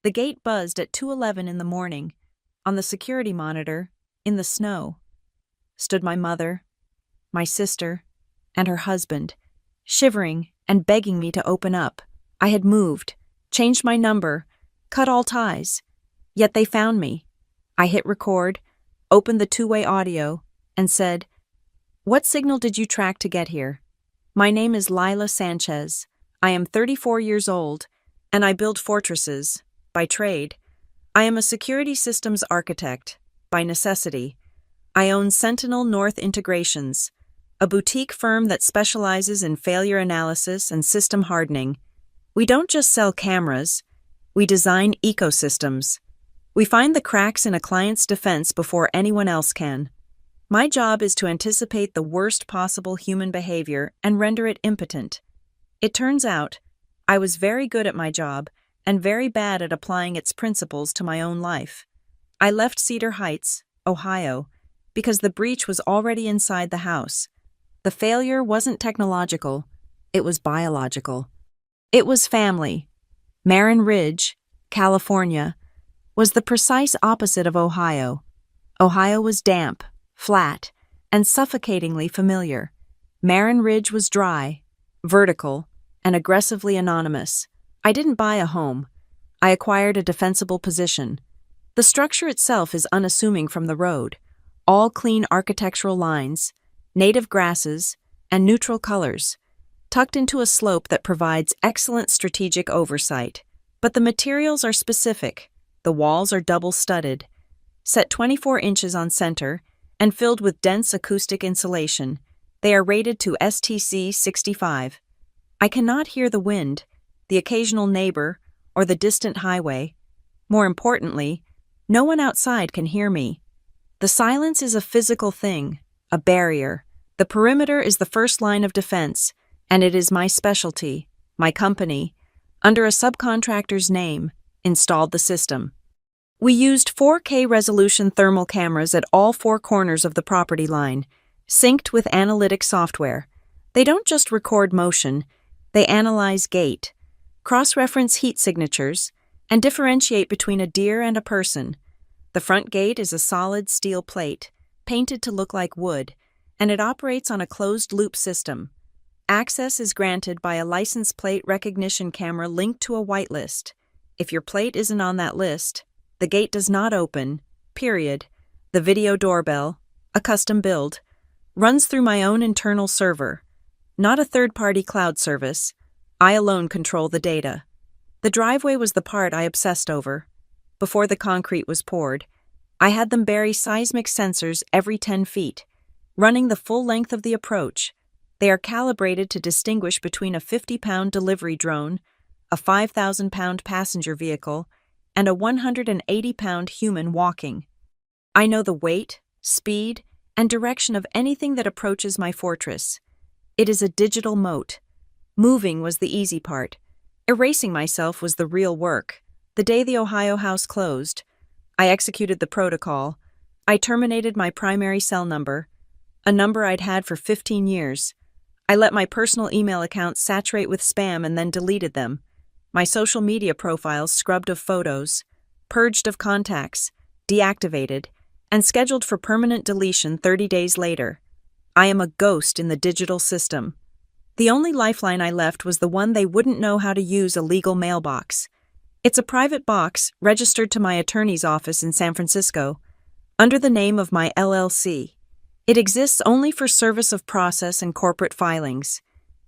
The gate buzzed at 2:11 in the morning. On the security monitor, in the snow, stood my mother, my sister, and her husband, shivering and begging me to open up. I had moved, changed my number, cut all ties. Yet they found me. I hit record, opened the two-way audio, and said, "What signal did you track to get here? My name is Lila Sanchez. I am 34 years old, and I build fortresses, by trade. I am a security systems architect, by necessity. I own Sentinel North Integrations, a boutique firm that specializes in failure analysis and system hardening. We don't just sell cameras, we design ecosystems. We find the cracks in a client's defense before anyone else can. My job is to anticipate the worst possible human behavior and render it impotent. It turns out, I was very good at my job and very bad at applying its principles to my own life. I left Cedar Heights, Ohio, because the breach was already inside the house. The failure wasn't technological, it was biological. It was family. Marin Ridge, California, was the precise opposite of Ohio. Ohio was damp, flat, and suffocatingly familiar. Marin Ridge was dry, vertical, and aggressively anonymous. I didn't buy a home. I acquired a defensible position. The structure itself is unassuming from the road. All clean architectural lines, native grasses, and neutral colors, tucked into a slope that provides excellent strategic oversight. But the materials are specific. The walls are double-studded, set 24 inches on center, and filled with dense acoustic insulation. They are rated to STC 65. I cannot hear the wind, the occasional neighbor, or the distant highway. More importantly, no one outside can hear me. The silence is a physical thing, a barrier. The perimeter is the first line of defense, and it is my specialty, my company, under a subcontractor's name, installed the system. We used 4K resolution thermal cameras at all four corners of the property line, synced with analytic software. They don't just record motion, they analyze gait, cross-reference heat signatures, and differentiate between a deer and a person. The front gate is a solid steel plate, painted to look like wood, and it operates on a closed-loop system. Access is granted by a license plate recognition camera linked to a whitelist. If your plate isn't on that list, the gate does not open, period. The video doorbell, a custom build, runs through my own internal server, not a third-party cloud service. I alone control the data. The driveway was the part I obsessed over. Before the concrete was poured, I had them bury seismic sensors every 10 feet, running the full length of the approach. They are calibrated to distinguish between a 50-pound delivery drone, a 5,000-pound passenger vehicle, and a 180-pound human walking. I know the weight, speed, and direction of anything that approaches my fortress. It is a digital moat. Moving was the easy part. Erasing myself was the real work. The day the Ohio house closed, I executed the protocol. I terminated my primary cell number, a number I'd had for 15 years. I let my personal email accounts saturate with spam and then deleted them. My social media profiles scrubbed of photos, purged of contacts, deactivated, and scheduled for permanent deletion 30 days later. I am a ghost in the digital system. The only lifeline I left was the one they wouldn't know how to use a legal mailbox. It's a private box registered to my attorney's office in San Francisco, under the name of my LLC. It exists only for service of process and corporate filings.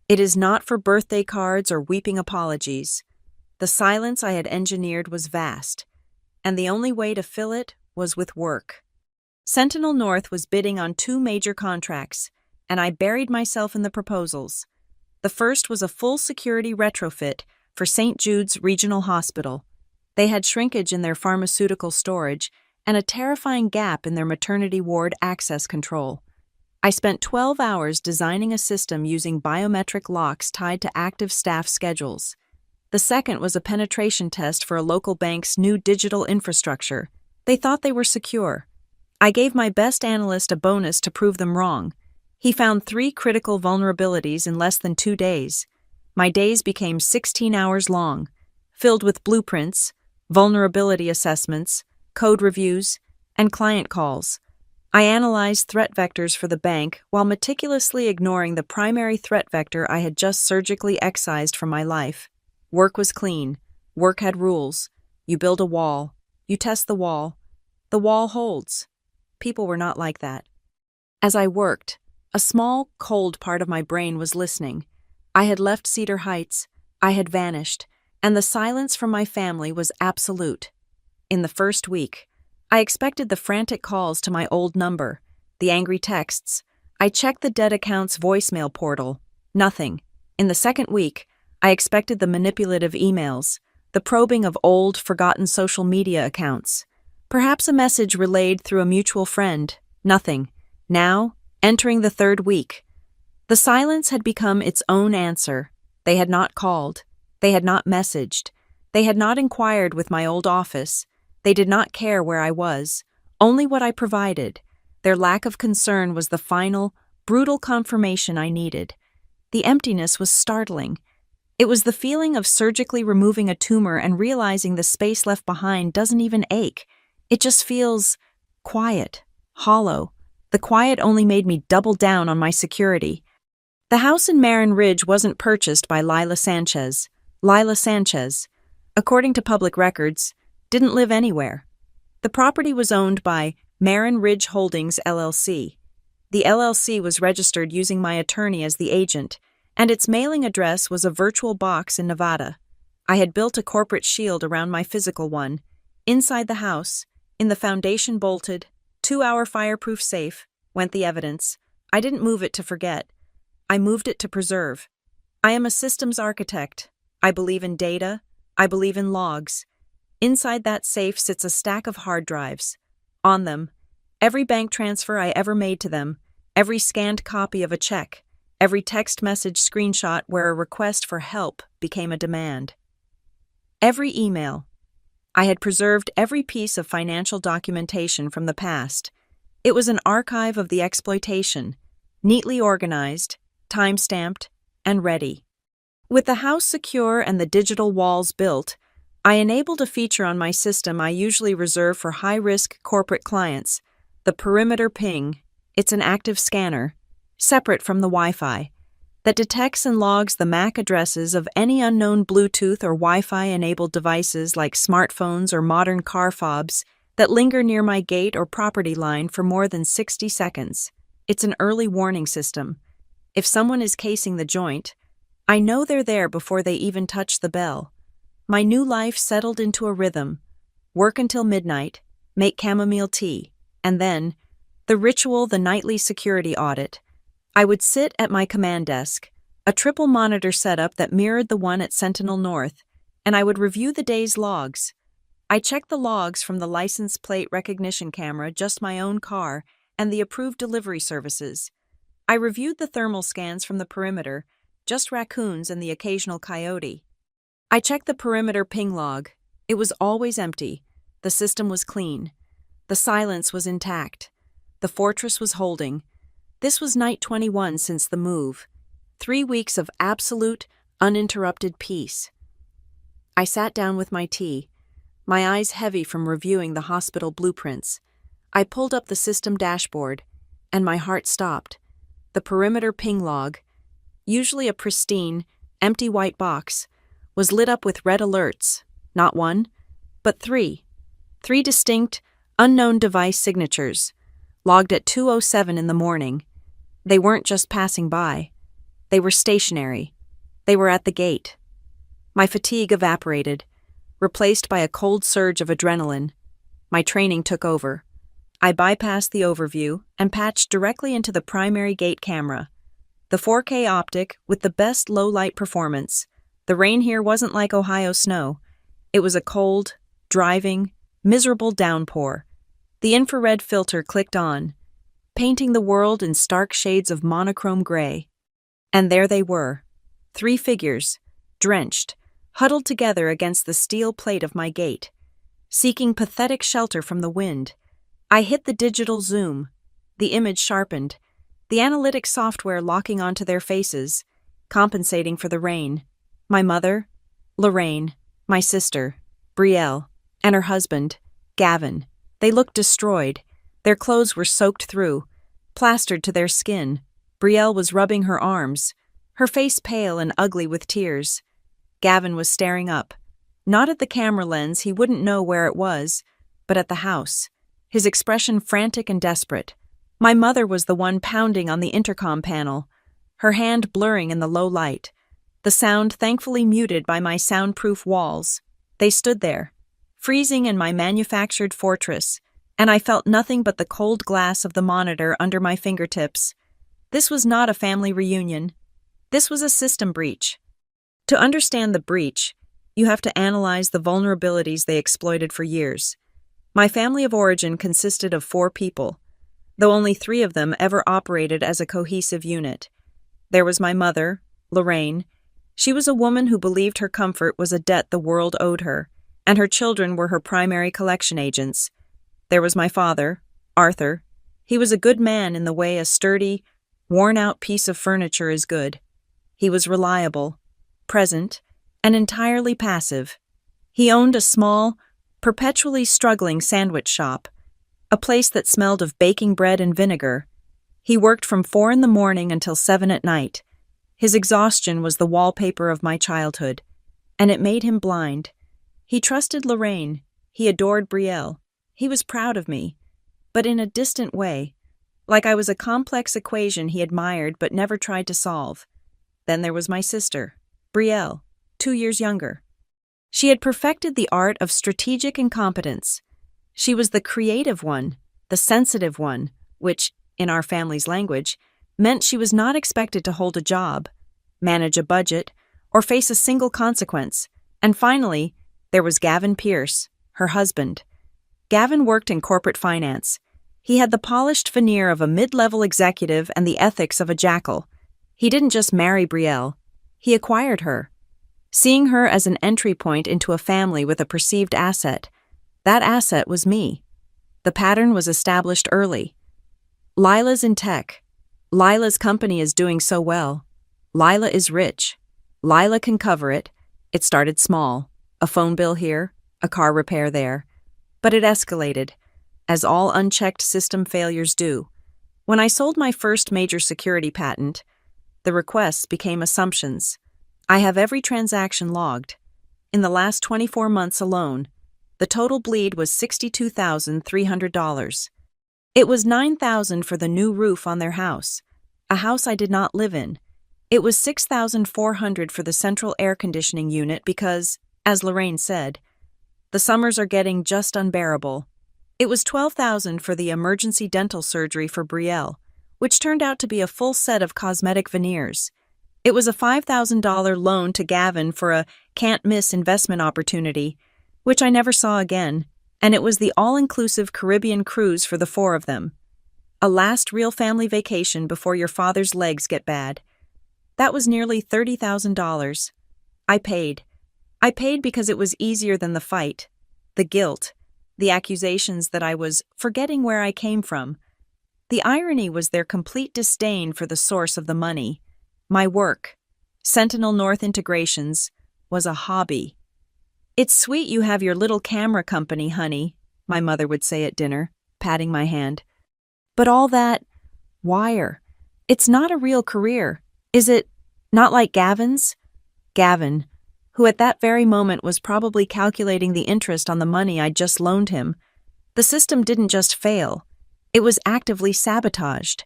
It is not for birthday cards or weeping apologies. The silence I had engineered was vast, and the only way to fill it was with work. Sentinel North was bidding on 2 major contracts, and I buried myself in the proposals. The first was a full security retrofit for St. Jude's Regional Hospital. They had shrinkage in their pharmaceutical storage and a terrifying gap in their maternity ward access control. I spent 12 hours designing a system using biometric locks tied to active staff schedules. The second was a penetration test for a local bank's new digital infrastructure. They thought they were secure. I gave my best analyst a bonus to prove them wrong. He found 3 critical vulnerabilities in less than 2 days. My days became 16 hours long, filled with blueprints, vulnerability assessments, code reviews, and client calls. I analyzed threat vectors for the bank while meticulously ignoring the primary threat vector I had just surgically excised from my life. Work was clean. Work had rules. You build a wall. You test the wall. The wall holds. People were not like that. As I worked, a small, cold part of my brain was listening. I had left Cedar Heights. I had vanished, and the silence from my family was absolute. In the first week, I expected the frantic calls to my old number, the angry texts. I checked the dead account's voicemail portal. Nothing. In the second week, I expected the manipulative emails, the probing of old, forgotten social media accounts. Perhaps a message relayed through a mutual friend. Nothing. Now, entering the third week, the silence had become its own answer. They had not called. They had not messaged. They had not inquired with my old office. They did not care where I was, only what I provided. Their lack of concern was the final, brutal confirmation I needed. The emptiness was startling. It was the feeling of surgically removing a tumor and realizing the space left behind doesn't even ache. It just feels quiet, hollow. The quiet only made me double down on my security. The house in Marin Ridge wasn't purchased by Lila Sanchez. Lila Sanchez, according to public records, didn't live anywhere. The property was owned by Marin Ridge Holdings, LLC. The LLC was registered using my attorney as the agent, and its mailing address was a virtual box in Nevada. I had built a corporate shield around my physical one. Inside the house, in the foundation-bolted, 2-hour fireproof safe, went the evidence. I didn't move it to forget. I moved it to preserve. I am a systems architect. I believe in data. I believe in logs. Inside that safe sits a stack of hard drives. On them, every bank transfer I ever made to them, every scanned copy of a check, every text message screenshot where a request for help became a demand. Every email. I had preserved every piece of financial documentation from the past. It was an archive of the exploitation, neatly organized, time-stamped, and ready. With the house secure and the digital walls built, I enabled a feature on my system I usually reserve for high-risk corporate clients, the perimeter ping. It's an active scanner, separate from the Wi-Fi, that detects and logs the MAC addresses of any unknown Bluetooth or Wi-Fi-enabled devices like smartphones or modern car fobs that linger near my gate or property line for more than 60 seconds. It's an early warning system. If someone is casing the joint, I know they're there before they even touch the bell. My new life settled into a rhythm. Work until midnight, make chamomile tea, and then, the ritual, the nightly security audit. I would sit at my command desk, a triple monitor setup that mirrored the one at Sentinel North, and I would review the day's logs. I checked the logs from the license plate recognition camera, just my own car, and the approved delivery services. I reviewed the thermal scans from the perimeter, just raccoons and the occasional coyote. I checked the perimeter ping log. It was always empty. The system was clean. The silence was intact. The fortress was holding. This was night 21 since the move. 3 weeks of absolute, uninterrupted peace. I sat down with my tea, my eyes heavy from reviewing the hospital blueprints. I pulled up the system dashboard, and my heart stopped. The perimeter ping log, usually a pristine, empty white box, was lit up with red alerts, not one, but three. 3 distinct, unknown device signatures, logged at 2:07 in the morning. They weren't just passing by. They were stationary. They were at the gate. My fatigue evaporated, replaced by a cold surge of adrenaline. My training took over. I bypassed the overview and patched directly into the primary gate camera. The 4K optic with the best low-light performance. The rain here wasn't like Ohio snow. It was a cold, driving, miserable downpour. The infrared filter clicked on, painting the world in stark shades of monochrome gray. And there they were, 3 figures, drenched, huddled together against the steel plate of my gate, seeking pathetic shelter from the wind. I hit the digital zoom, the image sharpened, the analytic software locking onto their faces, compensating for the rain. My mother, Lorraine, my sister, Brielle, and her husband, Gavin. They looked destroyed. Their clothes were soaked through, plastered to their skin. Brielle was rubbing her arms, her face pale and ugly with tears. Gavin was staring up, not at the camera lens, he wouldn't know where it was, but at the house, his expression frantic and desperate. My mother was the one pounding on the intercom panel, her hand blurring in the low light, the sound thankfully muted by my soundproof walls. They stood there, freezing in my manufactured fortress, and I felt nothing but the cold glass of the monitor under my fingertips. This was not a family reunion. This was a system breach. To understand the breach, you have to analyze the vulnerabilities they exploited for years. My family of origin consisted of 4 people, though only 3 of them ever operated as a cohesive unit. There was my mother, Lorraine. She was a woman who believed her comfort was a debt the world owed her, and her children were her primary collection agents. There was my father, Arthur. He was a good man in the way a sturdy, worn-out piece of furniture is good. He was reliable, present, and entirely passive. He owned a small, perpetually struggling sandwich shop, a place that smelled of baking bread and vinegar. He worked from 4 in the morning until 7 at night. His exhaustion was the wallpaper of my childhood, and it made him blind. He trusted Lorraine. He adored Brielle. He was proud of me, but in a distant way, like I was a complex equation he admired but never tried to solve. Then there was my sister, Brielle, 2 years younger. She had perfected the art of strategic incompetence. She was the creative one, the sensitive one, which, in our family's language, meant she was not expected to hold a job, manage a budget, or face a single consequence. And finally, there was Gavin Pierce, her husband. Gavin worked in corporate finance. He had the polished veneer of a mid-level executive and the ethics of a jackal. He didn't just marry Brielle, he acquired her, seeing her as an entry point into a family with a perceived asset. That asset was me. The pattern was established early. Lila's in tech. Lila's company is doing so well. Lila is rich. Lila can cover it. It started small. A phone bill here, a car repair there. But it escalated, as all unchecked system failures do. When I sold my first major security patent, the requests became assumptions. I have every transaction logged. In the last 24 months alone, the total bleed was $62,300. It was $9,000 for the new roof on their house, a house I did not live in. It was $6,400 for the central air conditioning unit because, as Lorraine said, the summers are getting just unbearable. It was $12,000 for the emergency dental surgery for Brielle, which turned out to be a full set of cosmetic veneers. It was a $5,000 loan to Gavin for a can't-miss investment opportunity, which I never saw again, and it was the all-inclusive Caribbean cruise for the 4 of them. A last real family vacation before your father's legs get bad. That was nearly $30,000. I paid. I paid because it was easier than the fight, the guilt, the accusations that I was forgetting where I came from. The irony was their complete disdain for the source of the money. My work, Sentinel North Integrations, was a hobby. "It's sweet you have your little camera company, honey," my mother would say at dinner, patting my hand. "But all that wire, it's not a real career, is it? Not like Gavin's?" Gavin, who at that very moment was probably calculating the interest on the money I'd just loaned him. The system didn't just fail, it was actively sabotaged.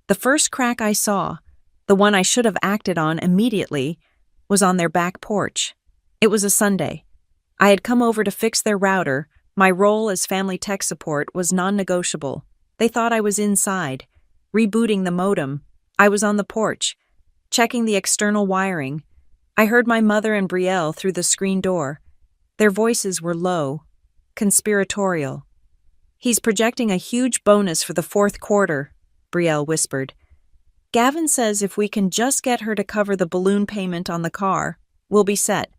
The first crack I saw, the one I should have acted on immediately, was on their back porch. It was a Sunday. I had come over to fix their router. My role as family tech support was non-negotiable. They thought I was inside, rebooting the modem. I was on the porch, checking the external wiring. I heard my mother and Brielle through the screen door. Their voices were low, conspiratorial. "He's projecting a huge bonus for the 4th quarter, Brielle whispered. "Gavin says if we can just get her to cover the balloon payment on the car, we'll be set."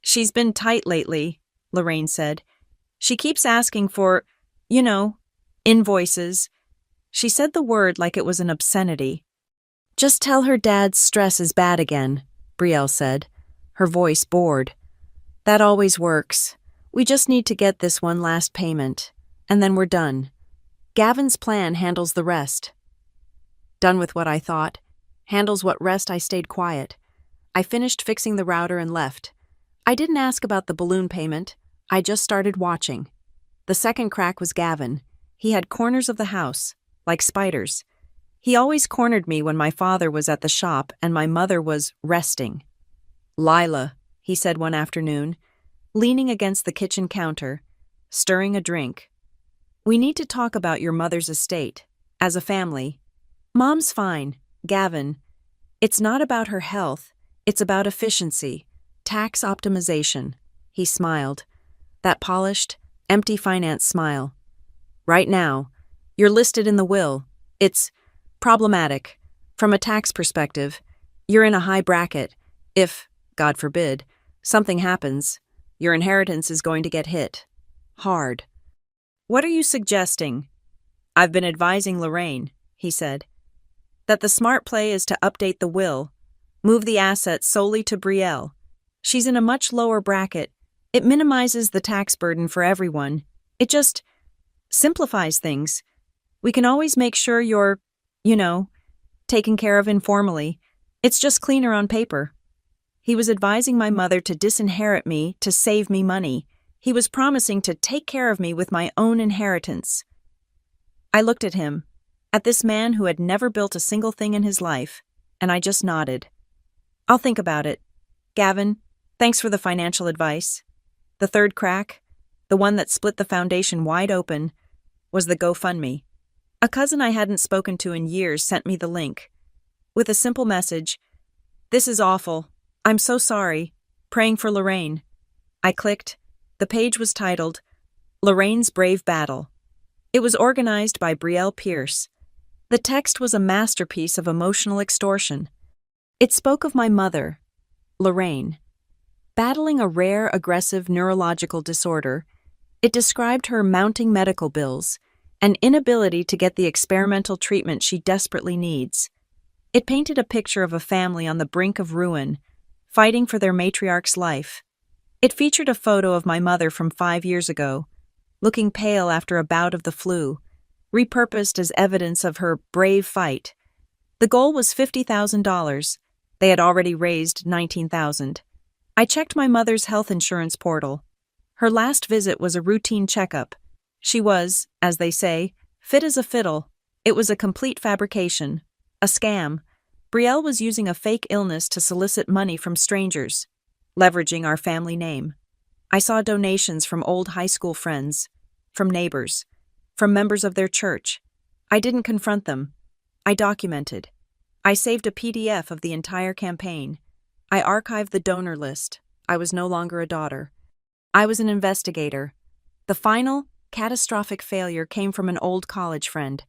"She's been tight lately," Lorraine said. "She keeps asking for, invoices." She said the word like it was an obscenity. "Just tell her dad's stress is bad again," Brielle said, her voice bored. "That always works. We just need to get this one last payment, and then we're done. Gavin's plan handles the rest. Done with what I thought. Handles what rest I stayed quiet. I finished fixing the router and left. I didn't ask about the balloon payment. I just started watching. The second crack was Gavin. He had corners of the house, like spiders. He always cornered me when my father was at the shop and my mother was resting. "Lila," he said one afternoon, leaning against the kitchen counter, stirring a drink. "We need to talk about your mother's estate, as a family. Mom's fine, Gavin. It's not about her health, it's about efficiency, tax optimization." He smiled, that polished, empty finance smile. "Right now, you're listed in the will. It's problematic. From a tax perspective, you're in a high bracket. If, God forbid, something happens, your inheritance is going to get hit. Hard." "What are you suggesting?" "I've been advising Lorraine," he said, "that the smart play is to update the will, move the assets solely to Brielle. She's in a much lower bracket. It minimizes the tax burden for everyone. It just simplifies things. We can always make sure you're, taken care of informally. It's just cleaner on paper." He was advising my mother to disinherit me to save me money. He was promising to take care of me with my own inheritance. I looked at him, at this man who had never built a single thing in his life, and I just nodded. "I'll think about it. Gavin, thanks for the financial advice." The third crack, the one that split the foundation wide open, was the GoFundMe. A cousin I hadn't spoken to in years sent me the link, with a simple message: "This is awful. I'm so sorry. Praying for Lorraine." I clicked. The page was titled, "Lorraine's Brave Battle." It was organized by Brielle Pierce. The text was a masterpiece of emotional extortion. It spoke of my mother, Lorraine, battling a rare aggressive neurological disorder. It described her mounting medical bills, an inability to get the experimental treatment she desperately needs. It painted a picture of a family on the brink of ruin, fighting for their matriarch's life. It featured a photo of my mother from 5 years ago, looking pale after a bout of the flu, repurposed as evidence of her brave fight. The goal was $50,000. They had already raised $19,000. I checked my mother's health insurance portal. Her last visit was a routine checkup. She was, as they say, fit as a fiddle. It was a complete fabrication, a scam. Brielle was using a fake illness to solicit money from strangers, leveraging our family name. I saw donations from old high school friends, from neighbors, from members of their church. I didn't confront them. I documented. I saved a PDF of the entire campaign. I archived the donor list. I was no longer a daughter. I was an investigator. The final, catastrophic failure came from an old college friend,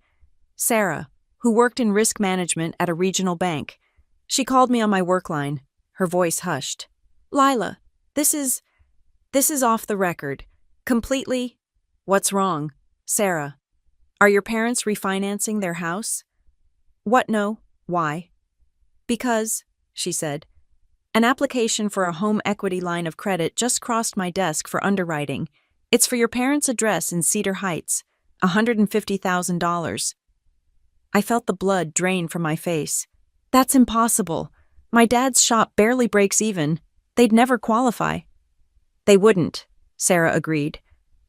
Sarah, who worked in risk management at a regional bank. She called me on my work line. Her voice hushed. "Lila, this is off the record. Completely." "What's wrong?" "Sarah, are your parents refinancing their house?" "What? No. Why?" "Because," she said, "an application for a home equity line of credit just crossed my desk for underwriting. It's for your parents' address in Cedar Heights, $150,000. I felt the blood drain from my face. "That's impossible. My dad's shop barely breaks even. They'd never qualify." "They wouldn't," Sarah agreed.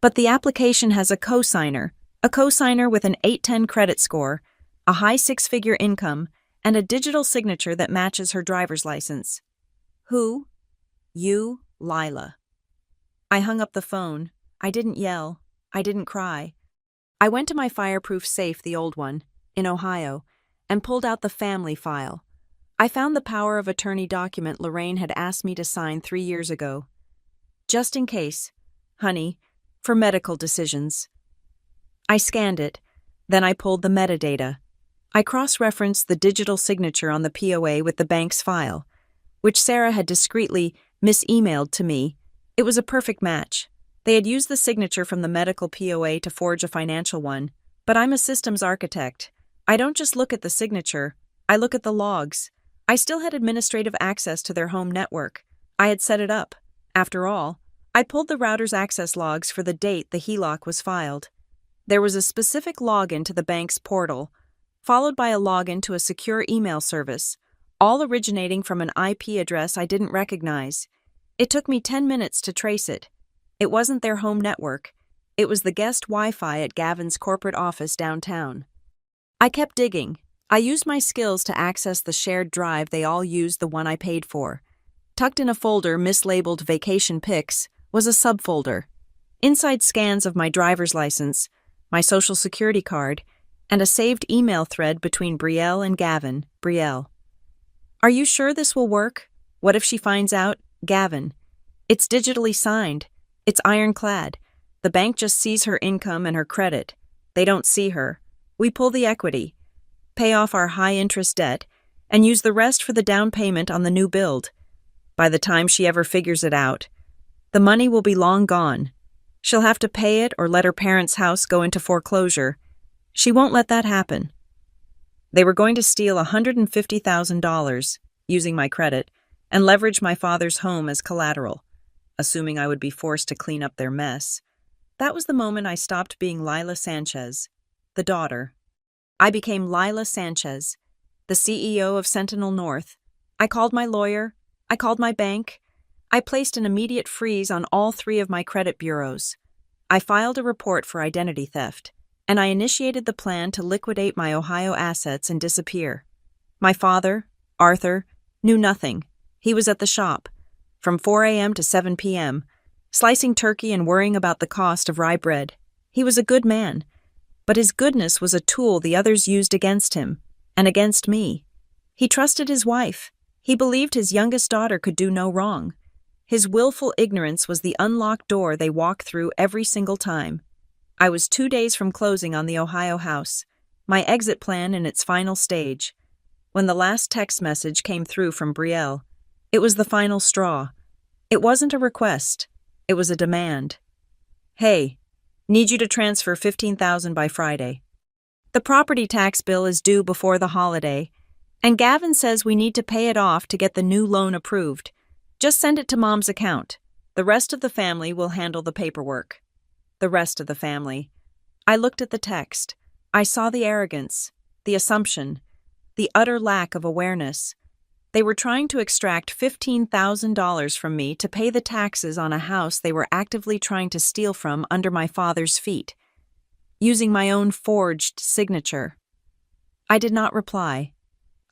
"But the application has a co-signer with an 810 credit score, a high six-figure income, and a digital signature that matches her driver's license." "Who?" "You, Lila." I hung up the phone. I didn't yell. I didn't cry. I went to my fireproof safe, the old one, in Ohio, and pulled out the family file. I found the power of attorney document Lorraine had asked me to sign 3 years ago. "Just in case, honey, for medical decisions." I scanned it. Then I pulled the metadata. I cross-referenced the digital signature on the POA with the bank's file, which Sarah had discreetly mis-emailed to me. It was a perfect match. They had used the signature from the medical POA to forge a financial one, but I'm a systems architect. I don't just look at the signature, I look at the logs. I still had administrative access to their home network. I had set it up. After all, I pulled the router's access logs for the date the HELOC was filed. There was a specific login to the bank's portal, followed by a login to a secure email service, all originating from an IP address I didn't recognize. It took me 10 minutes to trace it. It wasn't their home network. It was the guest Wi-Fi at Gavin's corporate office downtown. I kept digging. I used my skills to access the shared drive they all used, the one I paid for. Tucked in a folder mislabeled Vacation Pics was a subfolder. Inside scans of my driver's license, my social security card, and a saved email thread between Brielle and Gavin. Brielle: "Are you sure this will work? What if she finds out?" Gavin: "It's digitally signed. It's ironclad. The bank just sees her income and her credit. They don't see her. We pull the equity, pay off our high-interest debt, and use the rest for the down payment on the new build. By the time she ever figures it out, the money will be long gone. She'll have to pay it or let her parents' house go into foreclosure. She won't let that happen." They were going to steal $150,000 using my credit and leverage my father's home as collateral, assuming I would be forced to clean up their mess. That was the moment I stopped being Lila Sanchez, the daughter. I became Lila Sanchez, the CEO of Sentinel North. I called my lawyer. I called my bank. I placed an immediate freeze on all 3 of my credit bureaus. I filed a report for identity theft, and I initiated the plan to liquidate my Ohio assets and disappear. My father, Arthur, knew nothing. He was at the shop, from 4 a.m. to 7 p.m., slicing turkey and worrying about the cost of rye bread. He was a good man, but his goodness was a tool the others used against him, and against me. He trusted his wife. He believed his youngest daughter could do no wrong. His willful ignorance was the unlocked door they walked through every single time. I was 2 days from closing on the Ohio house, my exit plan in its final stage. When the last text message came through from Brielle, it was the final straw. It wasn't a request. It was a demand. "Hey, need you to transfer $15,000 by Friday. The property tax bill is due before the holiday, and Gavin says we need to pay it off to get the new loan approved. Just send it to Mom's account. The rest of the family will handle the paperwork." The rest of the family. I looked at the text. I saw the arrogance, the assumption, the utter lack of awareness. They were trying to extract $15,000 from me to pay the taxes on a house they were actively trying to steal from under my father's feet, using my own forged signature. I did not reply.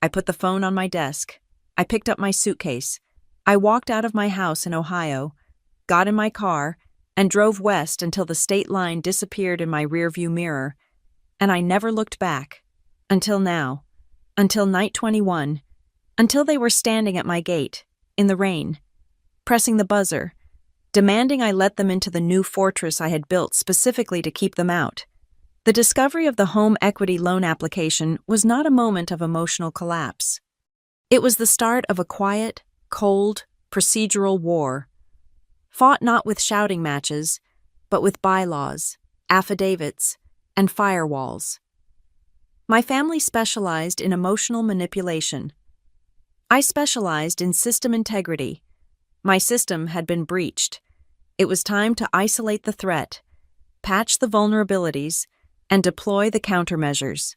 I put the phone on my desk. I picked up my suitcase. I walked out of my house in Ohio, got in my car, and drove west until the state line disappeared in my rearview mirror, and I never looked back. Until now. Until night 21. Until they were standing at my gate, in the rain, pressing the buzzer, demanding I let them into the new fortress I had built specifically to keep them out. The discovery of the home equity loan application was not a moment of emotional collapse. It was the start of a quiet, cold, procedural war, fought not with shouting matches, but with bylaws, affidavits, and firewalls. My family specialized in emotional manipulation. I specialized in system integrity. My system had been breached. It was time to isolate the threat, patch the vulnerabilities, and deploy the countermeasures.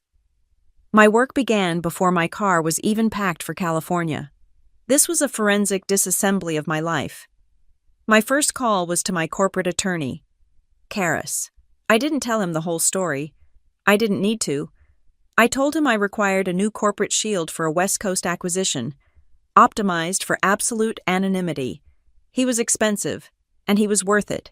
My work began before my car was even packed for California. This was a forensic disassembly of my life. My first call was to my corporate attorney, Karis. I didn't tell him the whole story. I didn't need to. I told him I required a new corporate shield for a West Coast acquisition, optimized for absolute anonymity. He was expensive, and he was worth it.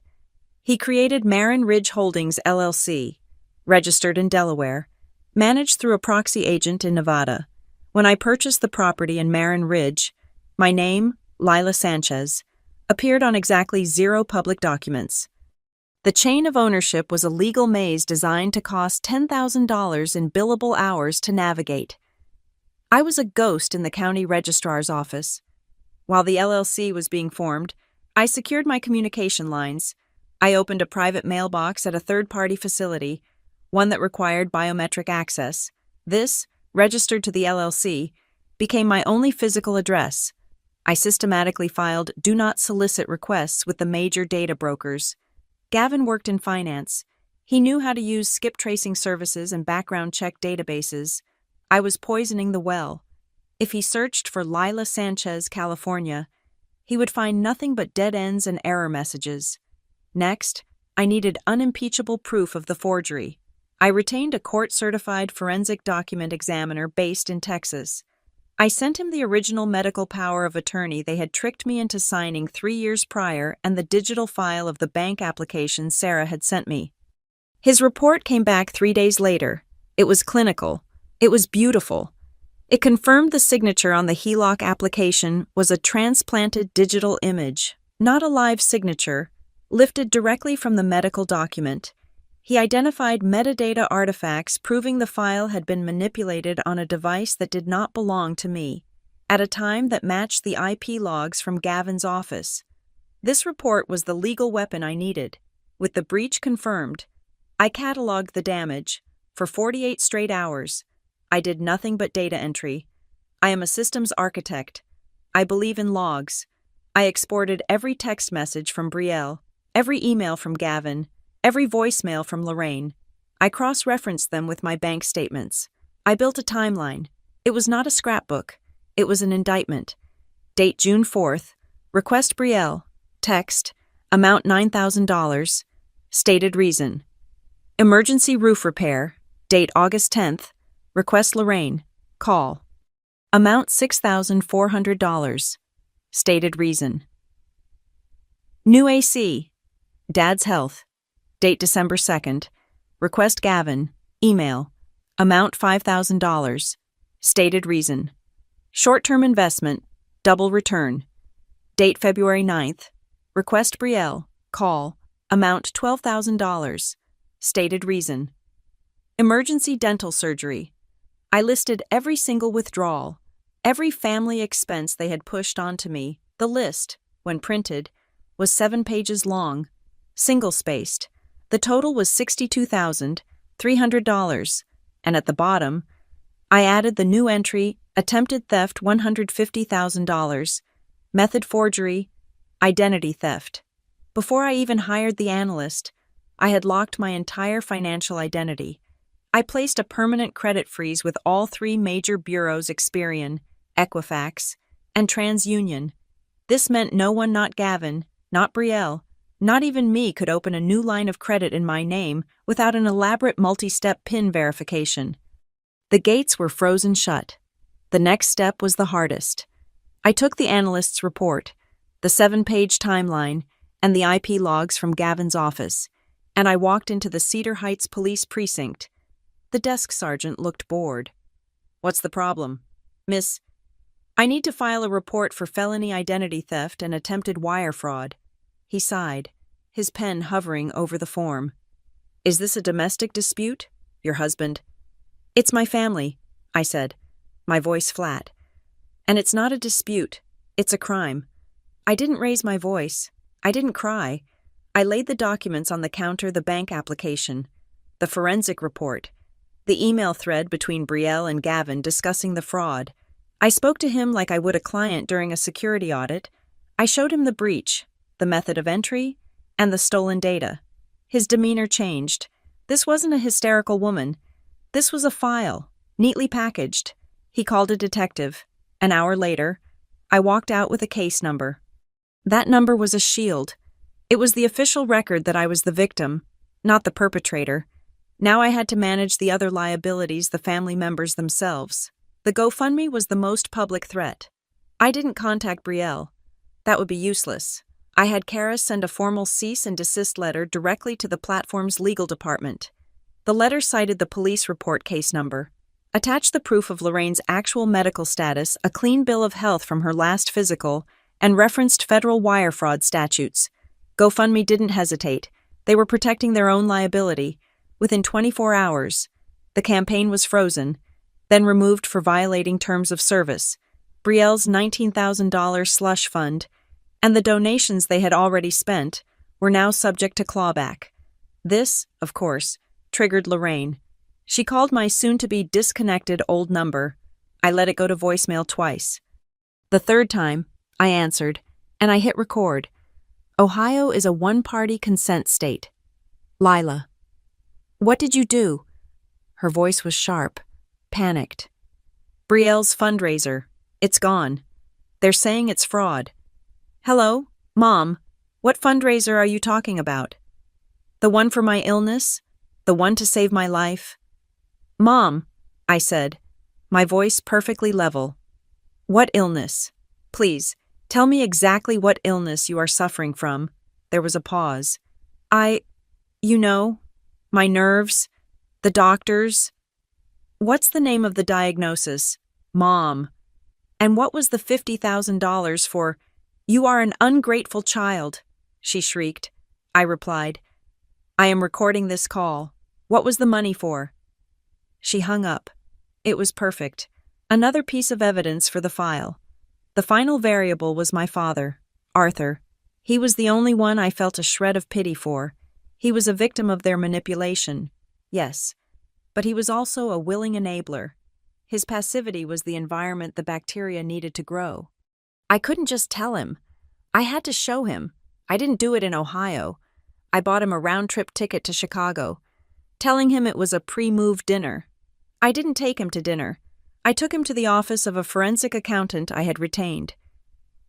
He created Marin Ridge Holdings, LLC, registered in Delaware, managed through a proxy agent in Nevada. When I purchased the property in Marin Ridge, my name, Lila Sanchez, appeared on exactly 0 public documents. The chain of ownership was a legal maze designed to cost $10,000 in billable hours to navigate. I was a ghost in the county registrar's office. While the LLC was being formed, I secured my communication lines. I opened a private mailbox at a third-party facility, one that required biometric access. This, registered to the LLC, became my only physical address. I systematically filed do not solicit requests with the major data brokers. Gavin worked in finance. He knew how to use skip tracing services and background check databases. I was poisoning the well. If he searched for Lila Sanchez, California, he would find nothing but dead ends and error messages. Next, I needed unimpeachable proof of the forgery. I retained a court-certified forensic document examiner based in Texas. I sent him the original medical power of attorney they had tricked me into signing 3 years prior and the digital file of the bank application Sarah had sent me. His report came back 3 days later. It was clinical. It was beautiful. It confirmed the signature on the HELOC application was a transplanted digital image, not a live signature, lifted directly from the medical document. He identified metadata artifacts proving the file had been manipulated on a device that did not belong to me, at a time that matched the IP logs from Gavin's office. This report was the legal weapon I needed. With the breach confirmed, I cataloged the damage. For 48 straight hours, I did nothing but data entry. I am a systems architect. I believe in logs. I exported every text message from Brielle, every email from Gavin, every voicemail from Lorraine. I cross-referenced them with my bank statements. I built a timeline. It was not a scrapbook. It was an indictment. Date June 4th. Request Brielle. Text. Amount $9,000. Stated reason. Emergency roof repair. Date August 10th. Request Lorraine. Call. Amount $6,400. Stated reason. New AC. Dad's health. Date December 2nd. Request Gavin. Email. Amount $5,000. Stated reason. Short-term investment. Double return. Date February 9th. Request Brielle. Call. Amount $12,000. Stated reason. Emergency dental surgery. I listed every single withdrawal, every family expense they had pushed onto me. The list, when printed, was 7 pages long, single-spaced. The total was $62,300, and at the bottom, I added the new entry, attempted theft $150,000, method forgery, identity theft. Before I even hired the analyst, I had locked my entire financial identity. I placed a permanent credit freeze with all 3 major bureaus: Experian, Equifax, and TransUnion. This meant no one, not Gavin, not Brielle, not even me, could open a new line of credit in my name without an elaborate multi-step PIN verification. The gates were frozen shut. The next step was the hardest. I took the analyst's report, the 7-page timeline, and the IP logs from Gavin's office, and I walked into the Cedar Heights Police Precinct. The desk sergeant looked bored. "What's the problem?" "Miss, I need to file a report for felony identity theft and attempted wire fraud." He sighed, his pen hovering over the form. "Is this a domestic dispute? Your husband?" "It's my family," I said, my voice flat. "And it's not a dispute. It's a crime." I didn't raise my voice. I didn't cry. I laid the documents on the counter: the bank application, the forensic report, the email thread between Brielle and Gavin discussing the fraud. I spoke to him like I would a client during a security audit. I showed him the breach, the method of entry, and the stolen data. His demeanor changed. This wasn't a hysterical woman. This was a file, neatly packaged. He called a detective. An hour later, I walked out with a case number. That number was a shield. It was the official record that I was the victim, not the perpetrator. Now I had to manage the other liabilities, the family members themselves. The GoFundMe was the most public threat. I didn't contact Brielle. That would be useless. I had Kara send a formal cease and desist letter directly to the platform's legal department. The letter cited the police report case number, attached the proof of Lorraine's actual medical status, a clean bill of health from her last physical, and referenced federal wire fraud statutes. GoFundMe didn't hesitate. They were protecting their own liability. Within 24 hours, the campaign was frozen, then removed for violating terms of service. Brielle's $19,000 slush fund and the donations they had already spent were now subject to clawback. This, of course, triggered Lorraine. She called my soon-to-be disconnected old number. I let it go to voicemail twice. The third time, I answered, and I hit record. Ohio is a one-party consent state. Lila. What did you do? Her voice was sharp, panicked. Brielle's fundraiser. It's gone. They're saying it's fraud. Hello, Mom. What fundraiser are you talking about? The one for my illness? The one to save my life? Mom, I said, my voice perfectly level. What illness? Please, tell me exactly what illness you are suffering from. There was a pause. My nerves, the doctors. What's the name of the diagnosis? Mom. And what was the $50,000 for? You are an ungrateful child, she shrieked. I replied, I am recording this call. What was the money for? She hung up. It was perfect. Another piece of evidence for the file. The final variable was my father, Arthur. He was the only one I felt a shred of pity for. He was a victim of their manipulation, yes, but he was also a willing enabler. His passivity was the environment the bacteria needed to grow. I couldn't just tell him. I had to show him. I didn't do it in Ohio. I bought him a round-trip ticket to Chicago, telling him it was a pre-move dinner. I didn't take him to dinner. I took him to the office of a forensic accountant I had retained.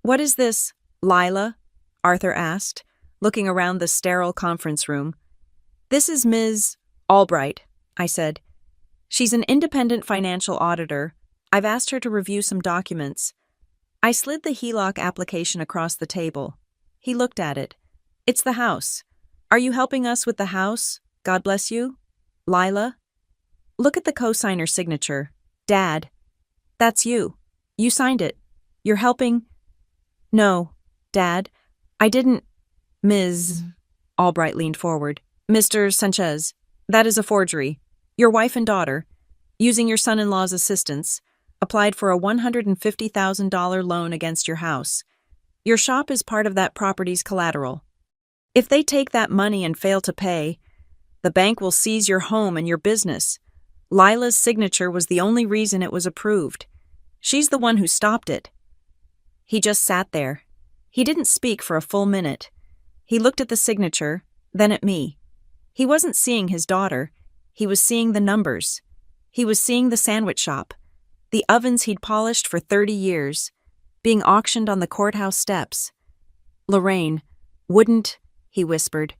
What is this, Lila? Arthur asked, looking around the sterile conference room. This is Ms. Albright, I said. She's an independent financial auditor. I've asked her to review some documents. I slid the HELOC application across the table. He looked at it. It's the house. Are you helping us with the house? God bless you. Lila? Look at the cosigner signature. Dad. That's you. You signed it. You're helping? No, Dad. I didn't. Ms. Albright leaned forward. Mr. Sanchez, that is a forgery. Your wife and daughter, using your son-in-law's assistance, applied for a $150,000 loan against your house. Your shop is part of that property's collateral. If they take that money and fail to pay, the bank will seize your home and your business. Lila's signature was the only reason it was approved. She's the one who stopped it. He just sat there. He didn't speak for a full minute. He looked at the signature, then at me. He wasn't seeing his daughter. He was seeing the numbers. He was seeing the sandwich shop, the ovens he'd polished for 30 years, being auctioned on the courthouse steps. Lorraine, wouldn't, he whispered.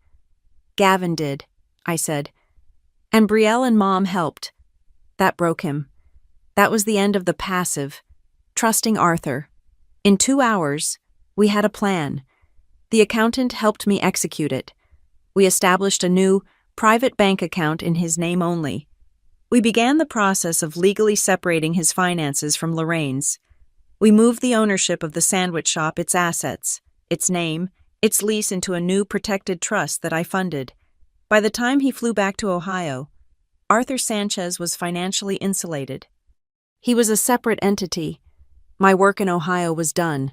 Gavin did, I said. And Brielle and Mom helped. That broke him. That was the end of the passive, trusting Arthur. In 2 hours, we had a plan. The accountant helped me execute it. We established a new, private bank account in his name only. We began the process of legally separating his finances from Lorraine's. We moved the ownership of the sandwich shop, its assets, its name, its lease into a new protected trust that I funded. By the time he flew back to Ohio, Arthur Sanchez was financially insulated. He was a separate entity. My work in Ohio was done.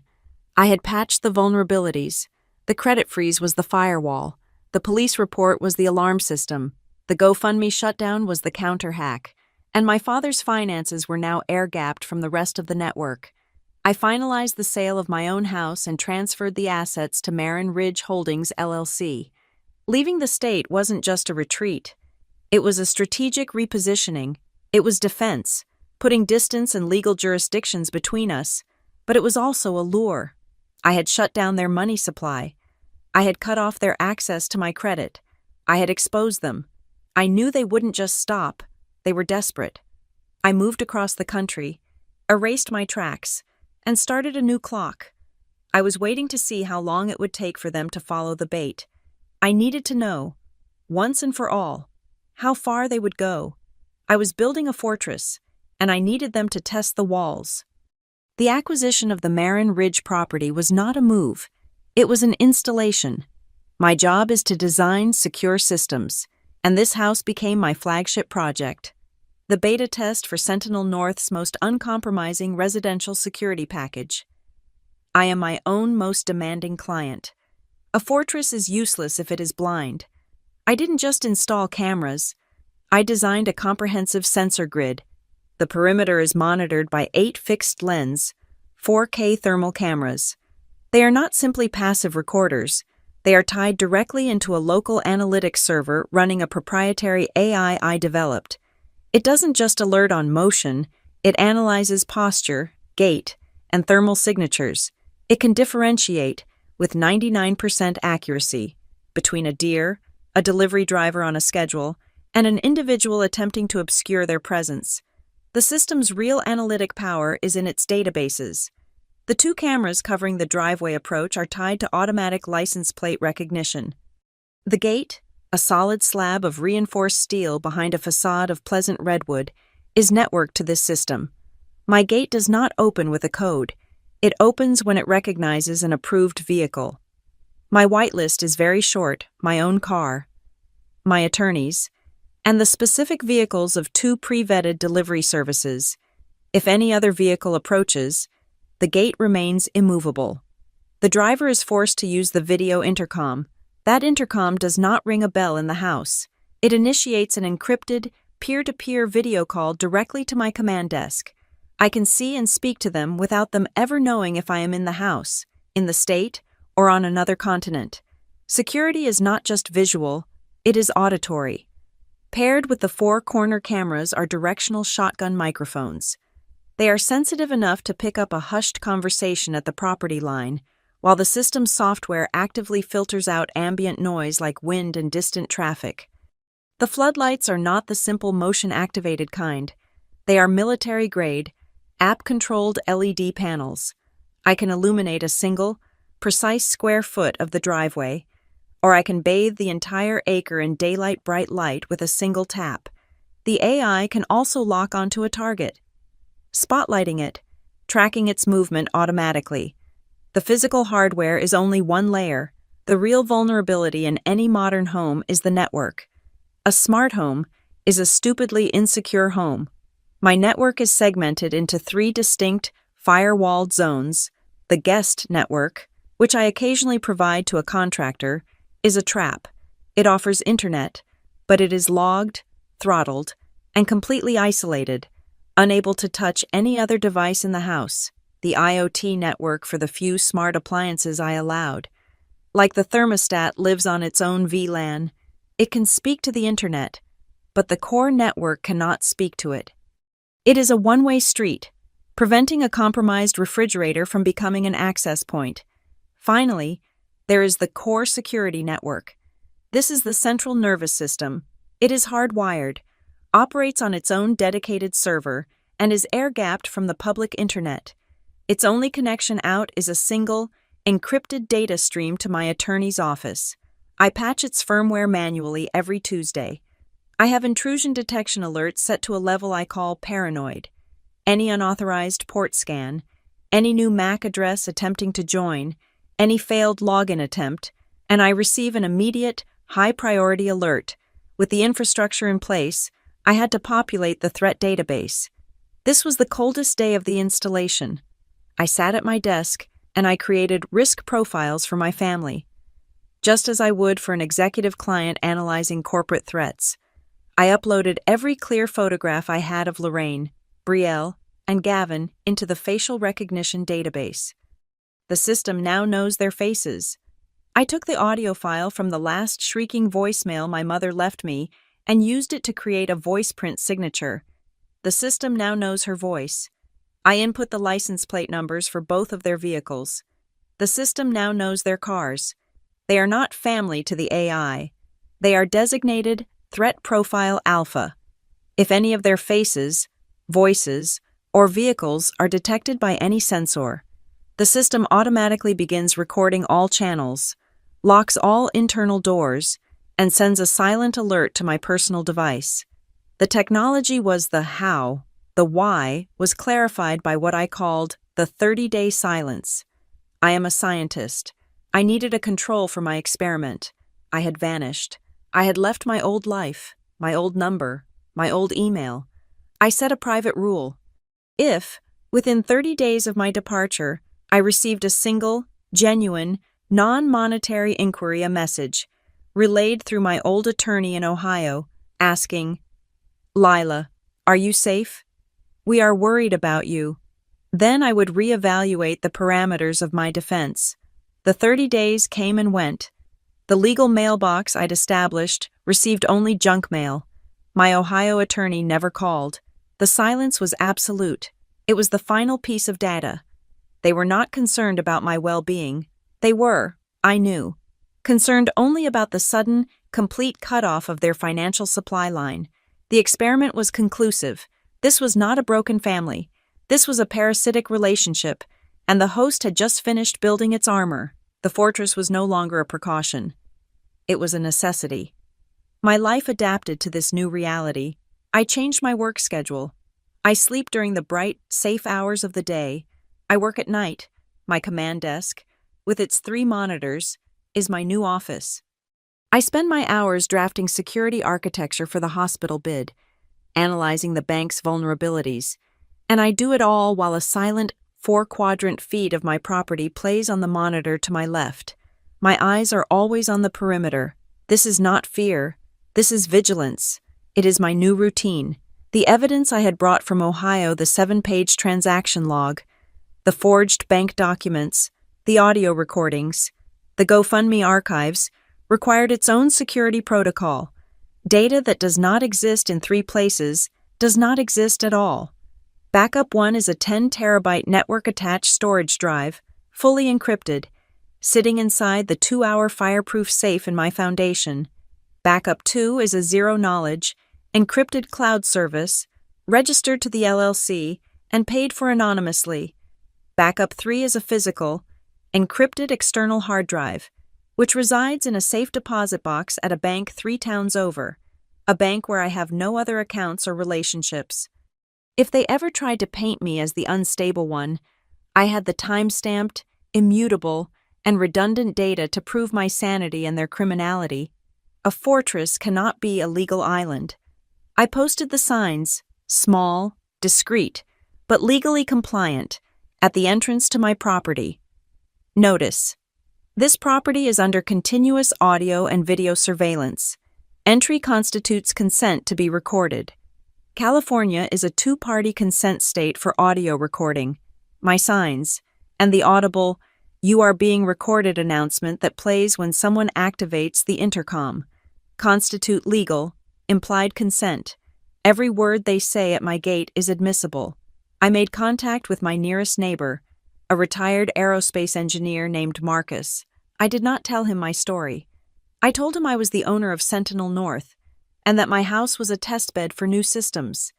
I had patched the vulnerabilities. The credit freeze was the firewall. The police report was the alarm system. The GoFundMe shutdown was the counter-hack. And my father's finances were now air-gapped from the rest of the network. I finalized the sale of my own house and transferred the assets to Marin Ridge Holdings, LLC. Leaving the state wasn't just a retreat. It was a strategic repositioning. It was defense, putting distance and legal jurisdictions between us. But it was also a lure. I had shut down their money supply. I had cut off their access to my credit. I had exposed them. I knew they wouldn't just stop. They were desperate. I moved across the country, erased my tracks, and started a new clock. I was waiting to see how long it would take for them to follow the bait. I needed to know, once and for all, how far they would go. I was building a fortress, and I needed them to test the walls. The acquisition of the Marin Ridge property was not a move. It was an installation. My job is to design secure systems, and this house became my flagship project. The beta test for Sentinel North's most uncompromising residential security package. I am my own most demanding client. A fortress is useless if it is blind. I didn't just install cameras. I designed a comprehensive sensor grid. The perimeter is monitored by 8 fixed-lens, 4K thermal cameras. They are not simply passive recorders. They are tied directly into a local analytics server running a proprietary AI I developed. It doesn't just alert on motion, it analyzes posture, gait, and thermal signatures. It can differentiate, with 99% accuracy, between a deer, a delivery driver on a schedule, and an individual attempting to obscure their presence. The system's real analytic power is in its databases. The two cameras covering the driveway approach are tied to automatic license plate recognition. The gate, a solid slab of reinforced steel behind a facade of pleasant redwood, is networked to this system. My gate does not open with a code. It opens when it recognizes an approved vehicle. My whitelist is very short: my own car, my attorney's, and the specific vehicles of two pre-vetted delivery services. If any other vehicle approaches, the gate remains immovable. The driver is forced to use the video intercom. That intercom does not ring a bell in the house. It initiates an encrypted, peer-to-peer video call directly to my command desk. I can see and speak to them without them ever knowing if I am in the house, in the state, or on another continent. Security is not just visual, it is auditory. Paired with the 4 corner cameras are directional shotgun microphones. They are sensitive enough to pick up a hushed conversation at the property line, while the system's software actively filters out ambient noise like wind and distant traffic. The floodlights are not the simple motion-activated kind. They are military-grade, app-controlled LED panels. I can illuminate a single, precise square foot of the driveway, or I can bathe the entire acre in daylight bright light with a single tap. The AI can also lock onto a target, spotlighting it, tracking its movement automatically. The physical hardware is only one layer. The real vulnerability in any modern home is the network. A smart home is a stupidly insecure home. My network is segmented into 3 distinct, firewalled zones. The guest network, which I occasionally provide to a contractor, is a trap. It offers internet, but it is logged, throttled, and completely isolated, unable to touch any other device in the house. The IoT network for the few smart appliances I allowed. Like the thermostat lives on its own VLAN, it can speak to the internet, but the core network cannot speak to it. It is a one-way street, preventing a compromised refrigerator from becoming an access point. Finally, there is the core security network. This is the central nervous system. It is hardwired, operates on its own dedicated server, and is air-gapped from the public internet. Its only connection out is a single, encrypted data stream to my attorney's office. I patch its firmware manually every Tuesday. I have intrusion detection alerts set to a level I call paranoid. Any unauthorized port scan, any new MAC address attempting to join, any failed login attempt, and I receive an immediate, high-priority alert. With the infrastructure in place, I had to populate the threat database. This was the coldest day of the installation. I sat at my desk, and I created risk profiles for my family, just as I would for an executive client analyzing corporate threats. I uploaded every clear photograph I had of Lorraine, Brielle, and Gavin into the facial recognition database. The system now knows their faces. I took the audio file from the last shrieking voicemail my mother left me and used it to create a voice print signature. The system now knows her voice. I input the license plate numbers for both of their vehicles. The system now knows their cars. They are not family to the AI. They are designated Threat Profile Alpha. If any of their faces, voices, or vehicles are detected by any sensor, the system automatically begins recording all channels, locks all internal doors, and sends a silent alert to my personal device. The technology was the how. The why was clarified by what I called the 30-day silence. I am a scientist. I needed a control for my experiment. I had vanished. I had left my old life, my old number, my old email. I set a private rule. If, within 30 days of my departure, I received a single, genuine, non-monetary inquiry, a message, relayed through my old attorney in Ohio, asking, "Lila, are you safe? We are worried about you. Then I would reevaluate the parameters of my defense. The 30 days came and went. The legal mailbox I'd established received only junk mail. My Ohio attorney never called. The silence was absolute. It was the final piece of data. They were not concerned about my well-being. They were, I knew, concerned only about the sudden, complete cutoff of their financial supply line. The experiment was conclusive. This was not a broken family. This was a parasitic relationship, and the host had just finished building its armor. The fortress was no longer a precaution. It was a necessity. My life adapted to this new reality. I changed my work schedule. I sleep during the bright, safe hours of the day. I work at night. My command desk, with its 3 monitors, is my new office. I spend my hours drafting security architecture for the hospital bid, analyzing the bank's vulnerabilities, and I do it all while a silent 4-quadrant feed of my property plays on the monitor to my left. My eyes are always on the perimeter. This is not fear. This is vigilance. It is my new routine. The evidence I had brought from Ohio, the 7-page transaction log, the forged bank documents, the audio recordings, the GoFundMe archives, required its own security protocol. Data that does not exist in 3 places does not exist at all. Backup 1 is a 10-terabyte network-attached storage drive, fully encrypted, sitting inside the 2-hour fireproof safe in my foundation. Backup 2 is a zero-knowledge, encrypted cloud service, registered to the LLC, and paid for anonymously. Backup 3 is a physical, encrypted external hard drive, which resides in a safe deposit box at a bank 3 towns over, a bank where I have no other accounts or relationships. If they ever tried to paint me as the unstable one, I had the time-stamped, immutable, and redundant data to prove my sanity and their criminality. A fortress cannot be a legal island. I posted the signs, small, discreet, but legally compliant, at the entrance to my property. Notice: this property is under continuous audio and video surveillance. Entry constitutes consent to be recorded. California is a 2-party consent state for audio recording. My signs, and the audible, "You are being recorded" announcement that plays when someone activates the intercom, constitute legal, implied consent. Every word they say at my gate is admissible. I made contact with my nearest neighbor, a retired aerospace engineer named Marcus. I did not tell him my story. I told him I was the owner of Sentinel North, and that my house was a testbed for new systems.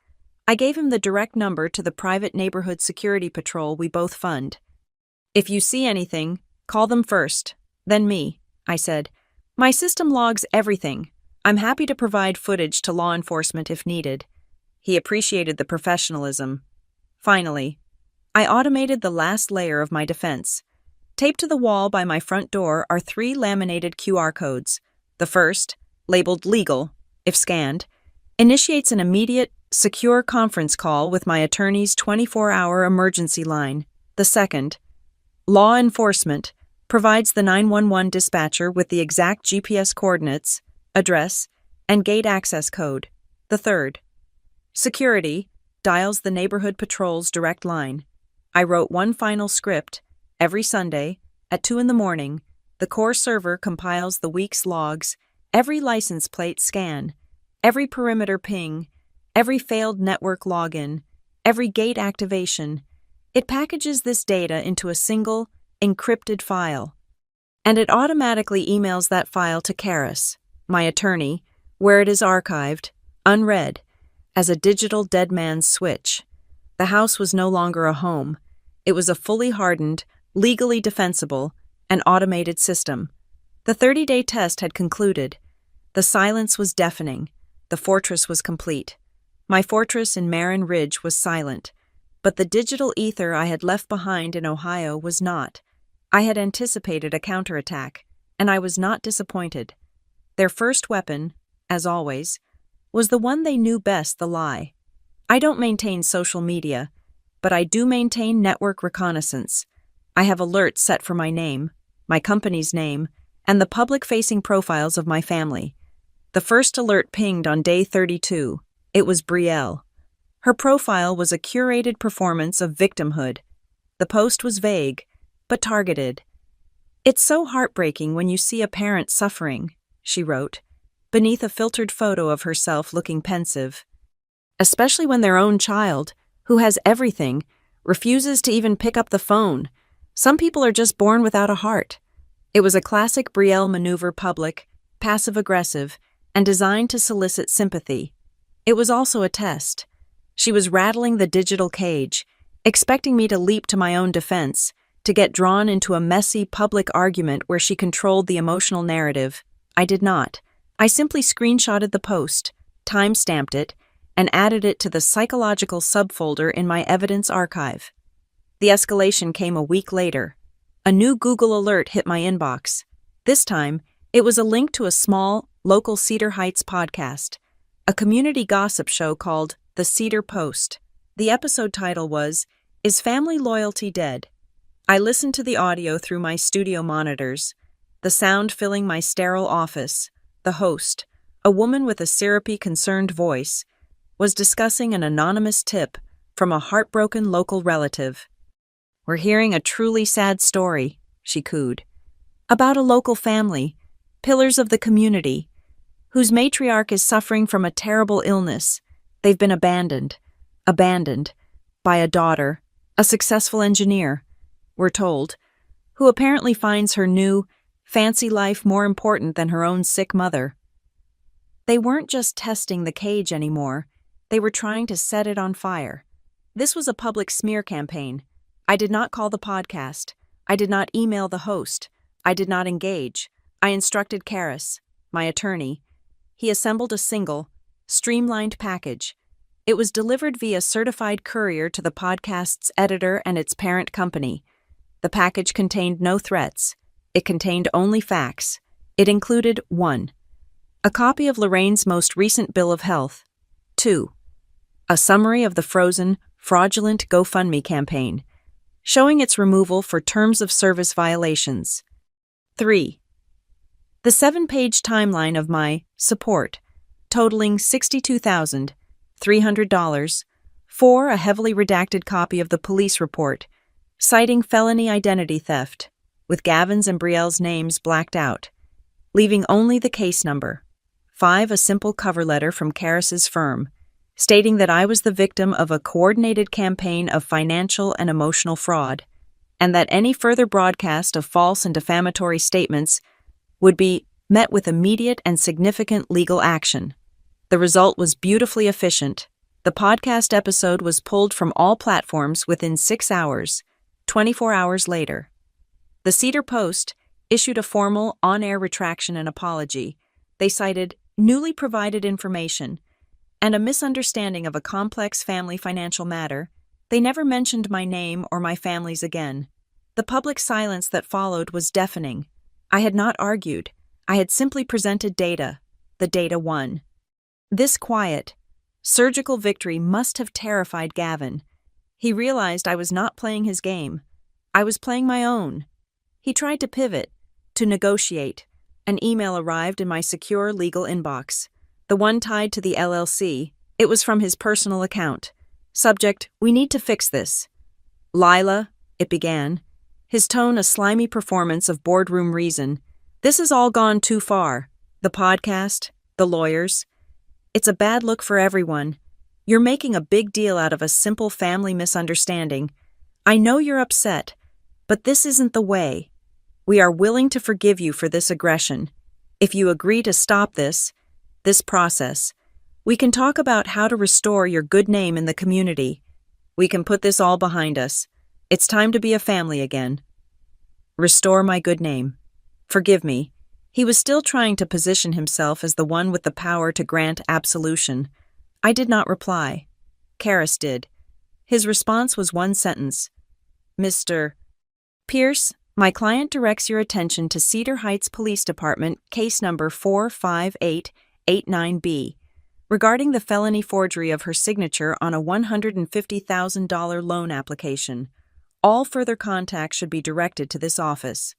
I gave him the direct number to the private neighborhood security patrol we both fund. "If you see anything, call them first, then me," I said. "My system logs everything. I'm happy to provide footage to law enforcement if needed." He appreciated the professionalism. Finally, I automated the last layer of my defense. Taped to the wall by my front door are 3 laminated QR codes. The first, labeled legal, if scanned, initiates an immediate, secure conference call with my attorney's 24-hour emergency line. The second, law enforcement, provides the 911 dispatcher with the exact GPS coordinates, address, and gate access code. The third, security, dials the neighborhood patrol's direct line. I wrote one final script. Every Sunday, at 2 a.m, the core server compiles the week's logs, every license plate scan, every perimeter ping, every failed network login, every gate activation. It packages this data into a single, encrypted file, and it automatically emails that file to Karis, my attorney, where it is archived, unread, as a digital dead man's switch. The house was no longer a home. It was a fully hardened, legally defensible, and automated system. The 30-day test had concluded. The silence was deafening. The fortress was complete. My fortress in Marin Ridge was silent, but the digital ether I had left behind in Ohio was not. I had anticipated a counterattack, and I was not disappointed. Their first weapon, as always, was the one they knew best, the lie. I don't maintain social media, but I do maintain network reconnaissance. I have alerts set for my name, my company's name, and the public-facing profiles of my family. The first alert pinged on day 32. It was Brielle. Her profile was a curated performance of victimhood. The post was vague, but targeted. "It's so heartbreaking when you see a parent suffering," she wrote, beneath a filtered photo of herself looking pensive. "Especially when their own child, who has everything, refuses to even pick up the phone. Some people are just born without a heart." It was a classic Brielle maneuver, public, passive-aggressive, and designed to solicit sympathy. It was also a test. She was rattling the digital cage, expecting me to leap to my own defense, to get drawn into a messy public argument where she controlled the emotional narrative. I did not. I simply screenshotted the post, time-stamped it, and added it to the psychological subfolder in my evidence archive. The escalation came a week later. A new Google alert hit my inbox. This time, it was a link to a small, local Cedar Heights podcast, a community gossip show called The Cedar Post. The episode title was, "Is Family Loyalty Dead?" I listened to the audio through my studio monitors, the sound filling my sterile office. The host, a woman with a syrupy, concerned voice, was discussing an anonymous tip from a heartbroken local relative. "We're hearing a truly sad story," she cooed, "about a local family, pillars of the community, whose matriarch is suffering from a terrible illness. They've been abandoned by a daughter, a successful engineer, we're told, who apparently finds her new, fancy life more important than her own sick mother. They weren't just testing the cage anymore, they were trying to set it on fire. This was a public smear campaign. I did not call the podcast. I did not email the host. I did not engage. I instructed Karis, my attorney. He assembled a single, streamlined package. It was delivered via certified courier to the podcast's editor and its parent company. The package contained no threats. It contained only facts. It included 1. A copy of Lorraine's most recent bill of health. 2. A summary of the frozen, fraudulent GoFundMe campaign, showing its removal for terms of service violations. 3. The 7-page timeline of my support, totaling $62,300. 4. A heavily redacted copy of the police report, citing felony identity theft, with Gavin's and Brielle's names blacked out, leaving only the case number. 5. A simple cover letter from Karis's firm, stating that I was the victim of a coordinated campaign of financial and emotional fraud, and that any further broadcast of false and defamatory statements would be met with immediate and significant legal action. The result was beautifully efficient. The podcast episode was pulled from all platforms within 6 hours, 24 hours later. The Cedar Post issued a formal on-air retraction and apology. They cited newly provided information and a misunderstanding of a complex family financial matter. They never mentioned my name or my family's again. The public silence that followed was deafening. I had not argued. I had simply presented data. The data won. This quiet, surgical victory must have terrified Gavin. He realized I was not playing his game. I was playing my own. He tried to pivot, to negotiate. An email arrived in my secure legal inbox. The one tied to the LLC. It was from his personal account. Subject, "We need to fix this." "Lila," it began, his tone a slimy performance of boardroom reason. "This has all gone too far. The podcast, the lawyers. It's a bad look for everyone. You're making a big deal out of a simple family misunderstanding. I know you're upset, but this isn't the way. We are willing to forgive you for this aggression. If you agree to stop this process, we can talk about how to restore your good name in the community. We can put this all behind us. It's time to be a family again. Restore my good name. Forgive me." He was still trying to position himself as the one with the power to grant absolution. I did not reply. Karis did. His response was one sentence. "Mr. Pierce, my client directs your attention to Cedar Heights Police Department, case number 45889B, regarding the felony forgery of her signature on a $150,000 loan application. All further contact should be directed to this office."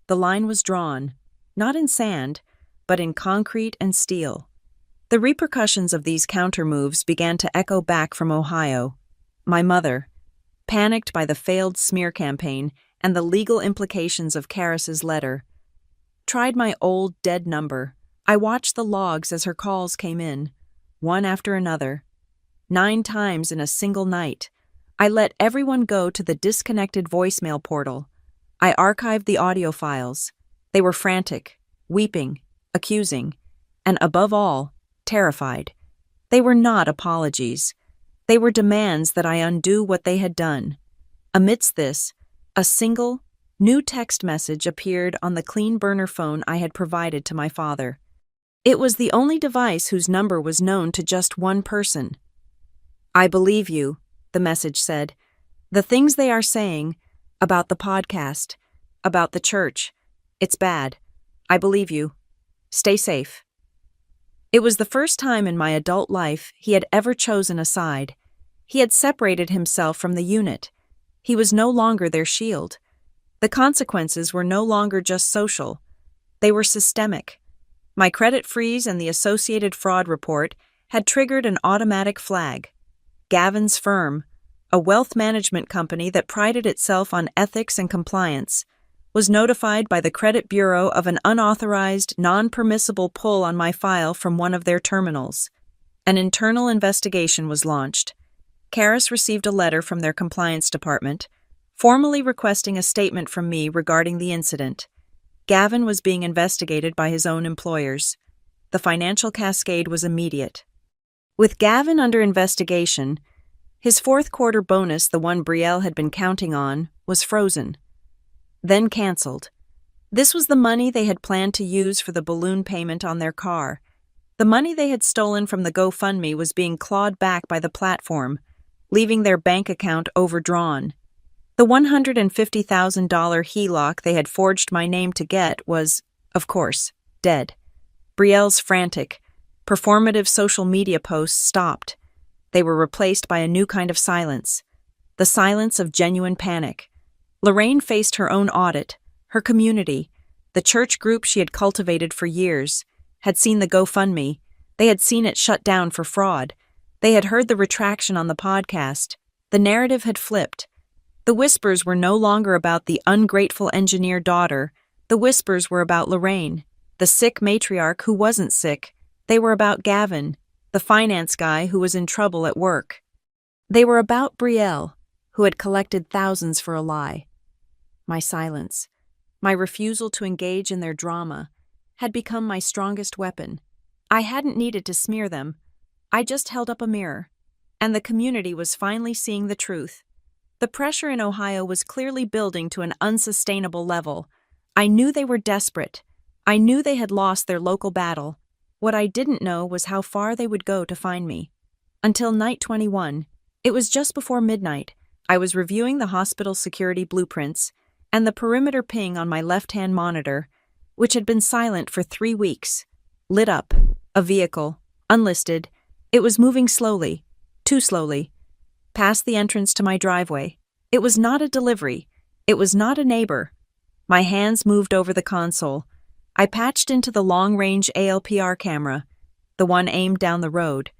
The line was drawn, not in sand, but in concrete and steel. The repercussions of these counter-moves began to echo back from Ohio. My mother, panicked by the failed smear campaign and the legal implications of Karis's letter, tried my old dead number. I watched the logs as her calls came in, one after another. 9 times in a single night. I let everyone go to the disconnected voicemail portal. I archived the audio files. They were frantic, weeping, accusing, and above all, terrified. They were not apologies. They were demands that I undo what they had done. Amidst this, a single, new text message appeared on the clean burner phone I had provided to my father. It was the only device whose number was known to just one person. "I believe you," the message said. "The things they are saying about the podcast, about the church, it's bad. I believe you. Stay safe." It was the first time in my adult life he had ever chosen a side. He had separated himself from the unit. He was no longer their shield. The consequences were no longer just social. They were systemic. My credit freeze and the associated fraud report had triggered an automatic flag. Gavin's firm, a wealth management company that prided itself on ethics and compliance, was notified by the credit bureau of an unauthorized, non-permissible pull on my file from one of their terminals. An internal investigation was launched. Karis received a letter from their compliance department, formally requesting a statement from me regarding the incident. Gavin was being investigated by his own employers. The financial cascade was immediate. With Gavin under investigation, his fourth quarter bonus, the one Brielle had been counting on, was frozen. Then canceled. This was the money they had planned to use for the balloon payment on their car. The money they had stolen from the GoFundMe was being clawed back by the platform, leaving their bank account overdrawn. The $150,000 HELOC they had forged my name to get was, of course, dead. Brielle's frantic, performative social media posts stopped. They were replaced by a new kind of silence, the silence of genuine panic. Lorraine faced her own audit. Her community, the church group she had cultivated for years, had seen the GoFundMe. They had seen it shut down for fraud. They had heard the retraction on the podcast. The narrative had flipped. The whispers were no longer about the ungrateful engineer daughter. The whispers were about Lorraine, the sick matriarch who wasn't sick. They were about Gavin, the finance guy who was in trouble at work. They were about Brielle, who had collected thousands for a lie. My silence, my refusal to engage in their drama, had become my strongest weapon. I hadn't needed to smear them. I just held up a mirror, and the community was finally seeing the truth. The pressure in Ohio was clearly building to an unsustainable level. I knew they were desperate. I knew they had lost their local battle. What I didn't know was how far they would go to find me. Until night 21, it was just before midnight, I was reviewing the hospital security blueprints and the perimeter ping on my left-hand monitor, which had been silent for 3 weeks, lit up, a vehicle, unlisted. It was moving slowly, too slowly, past the entrance to my driveway. It was not a delivery. It was not a neighbor. My hands moved over the console. I patched into the long-range ALPR camera, the one aimed down the road.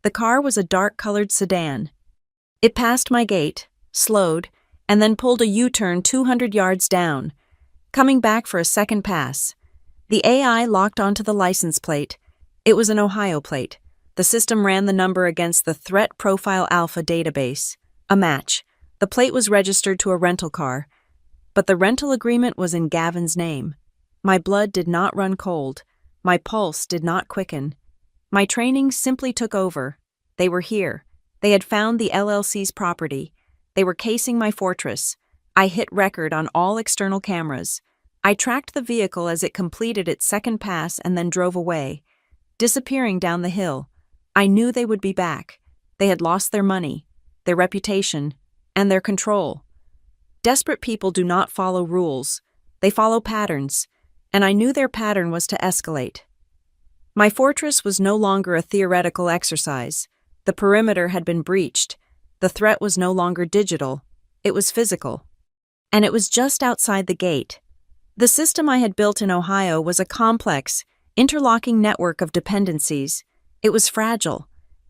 The car was a dark-colored sedan. It passed my gate, slowed, and then pulled a U-turn 200 yards down, coming back for a second pass. The AI locked onto the license plate. It was an Ohio plate. The system ran the number against the Threat Profile Alpha database. A match. The plate was registered to a rental car, but the rental agreement was in Gavin's name. My blood did not run cold. My pulse did not quicken. My training simply took over. They were here. They had found the LLC's property. They were casing my fortress. I hit record on all external cameras. I tracked the vehicle as it completed its second pass and then drove away, disappearing down the hill. I knew they would be back. They had lost their money, their reputation, and their control. Desperate people do not follow rules. They follow patterns, and I knew their pattern was to escalate. My fortress was no longer a theoretical exercise. The perimeter had been breached. The threat was no longer digital. It was physical. And it was just outside the gate. The system I had built in Ohio was a complex, interlocking network of dependencies. It was fragile.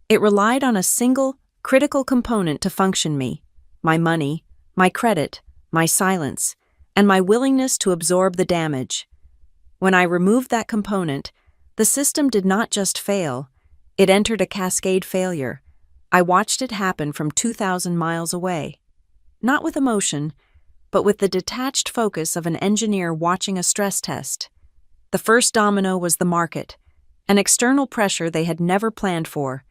It relied on a single, critical component to function me: my money, my credit, my silence, and my willingness to absorb the damage. When I removed that component, the system did not just fail, it entered a cascade failure. I watched it happen from 2,000 miles away. Not with emotion, but with the detached focus of an engineer watching a stress test. The first domino was the market, an external pressure they had never planned for.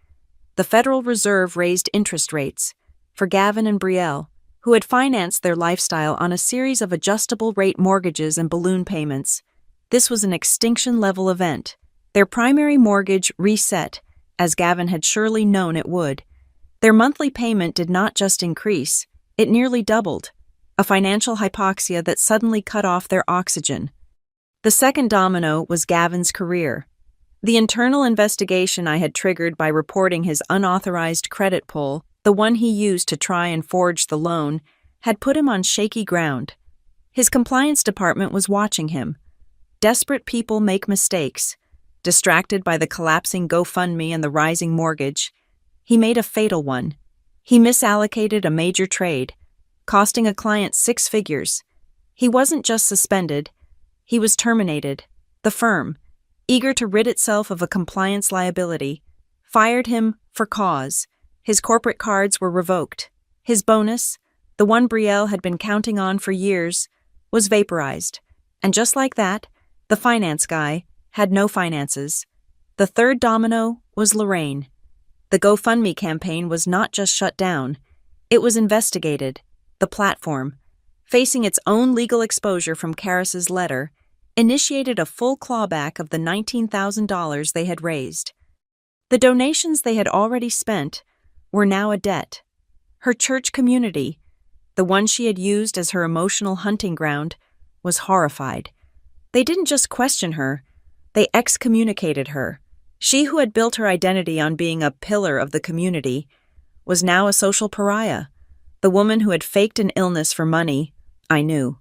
The Federal Reserve raised interest rates for Gavin and Brielle, who had financed their lifestyle on a series of adjustable-rate mortgages and balloon payments. This was an extinction-level event. Their primary mortgage reset, as Gavin had surely known it would. Their monthly payment did not just increase, it nearly doubled, a financial hypoxia that suddenly cut off their oxygen. The second domino was Gavin's career. The internal investigation I had triggered by reporting his unauthorized credit pull, the one he used to try and forge the loan, had put him on shaky ground. His compliance department was watching him. Desperate people make mistakes. Distracted by the collapsing GoFundMe and the rising mortgage, he made a fatal one. He misallocated a major trade, costing a client 6 figures. He wasn't just suspended, he was terminated. The firm, eager to rid itself of a compliance liability, fired him for cause. His corporate cards were revoked. His bonus, the one Brielle had been counting on for years, was vaporized. And just like that, the finance guy had no finances. The third domino was Lorraine. The GoFundMe campaign was not just shut down, it was investigated. The platform, facing its own legal exposure from Karis's letter, initiated a full clawback of the $19,000 they had raised. The donations they had already spent were now a debt. Her church community, the one she had used as her emotional hunting ground, was horrified. They didn't just question her, they excommunicated her. She who had built her identity on being a pillar of the community was now a social pariah. The woman who had faked an illness for money, I knew,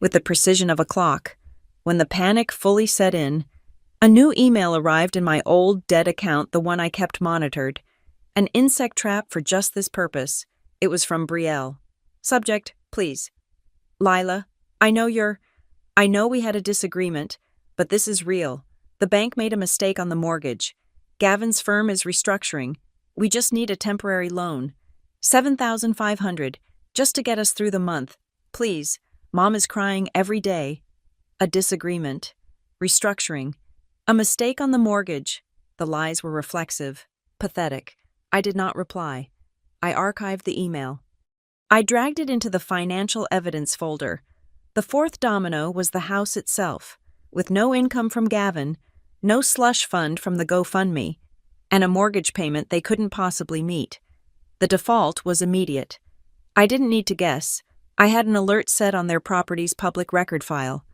with the precision of a clock. When the panic fully set in, a new email arrived in my old, dead account, the one I kept monitored. An insect trap for just this purpose. It was from Brielle. Subject, please. Lila, I know we had a disagreement, but this is real. The bank made a mistake on the mortgage. Gavin's firm is restructuring. We just need a temporary loan. $7,500, just to get us through the month. Please, Mom is crying every day. A disagreement. Restructuring. A mistake on the mortgage. The lies were reflexive. Pathetic. I did not reply. I archived the email. I dragged it into the financial evidence folder. The fourth domino was the house itself, with no income from Gavin, no slush fund from the GoFundMe, and a mortgage payment they couldn't possibly meet. The default was immediate. I didn't need to guess. I had an alert set on their property's public record file.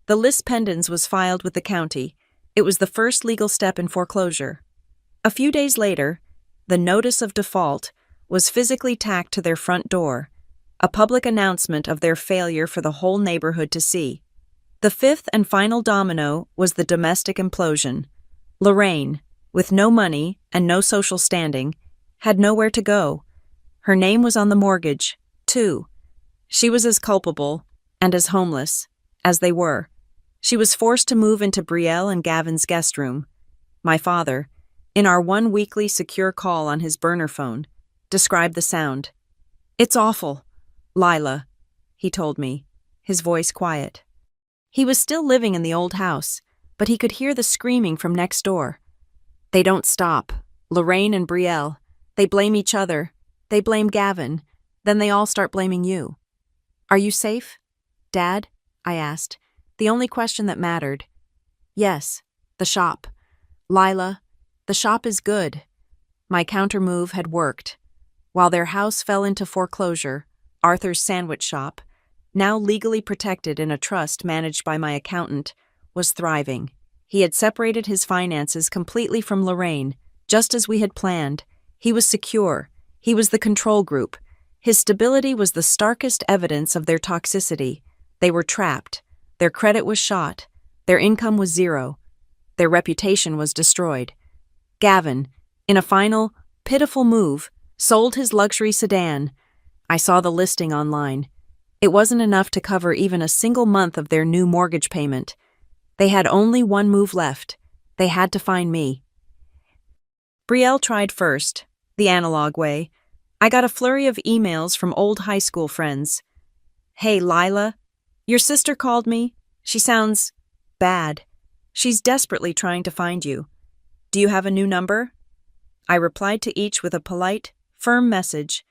The lis pendens was filed with the county. It was the first legal step in foreclosure. A few days later, the notice of default was physically tacked to their front door, a public announcement of their failure for the whole neighborhood to see. The fifth and final domino was the domestic implosion. Lorraine, with no money and no social standing, had nowhere to go. Her name was on the mortgage, too. She was as culpable and as homeless as they were. She was forced to move into Brielle and Gavin's guest room. My father, in our one weekly secure call on his burner phone, described the sound. "It's awful, Lila," he told me, his voice quiet. He was still living in the old house, but he could hear the screaming from next door. They don't stop. Lorraine and Brielle. They blame each other. They blame Gavin. Then they all start blaming you. "Are you safe, Dad?" I asked, the only question that mattered. "Yes, the shop. Lila, the shop is good." My countermove had worked. While their house fell into foreclosure, Arthur's sandwich shop, now legally protected in a trust managed by my accountant, was thriving. He had separated his finances completely from Lorraine, just as we had planned. He was secure. He was the control group. His stability was the starkest evidence of their toxicity. They were trapped. Their credit was shot. Their income was zero. Their reputation was destroyed. Gavin, in a final, pitiful move, sold his luxury sedan. I saw the listing online. It wasn't enough to cover even a single month of their new mortgage payment. They had only one move left. They had to find me. Brielle tried first, the analog way. I got a flurry of emails from old high school friends. "Hey, Lila, your sister called me. She sounds bad. She's desperately trying to find you. Do you have a new number?" I replied to each with a polite, firm message.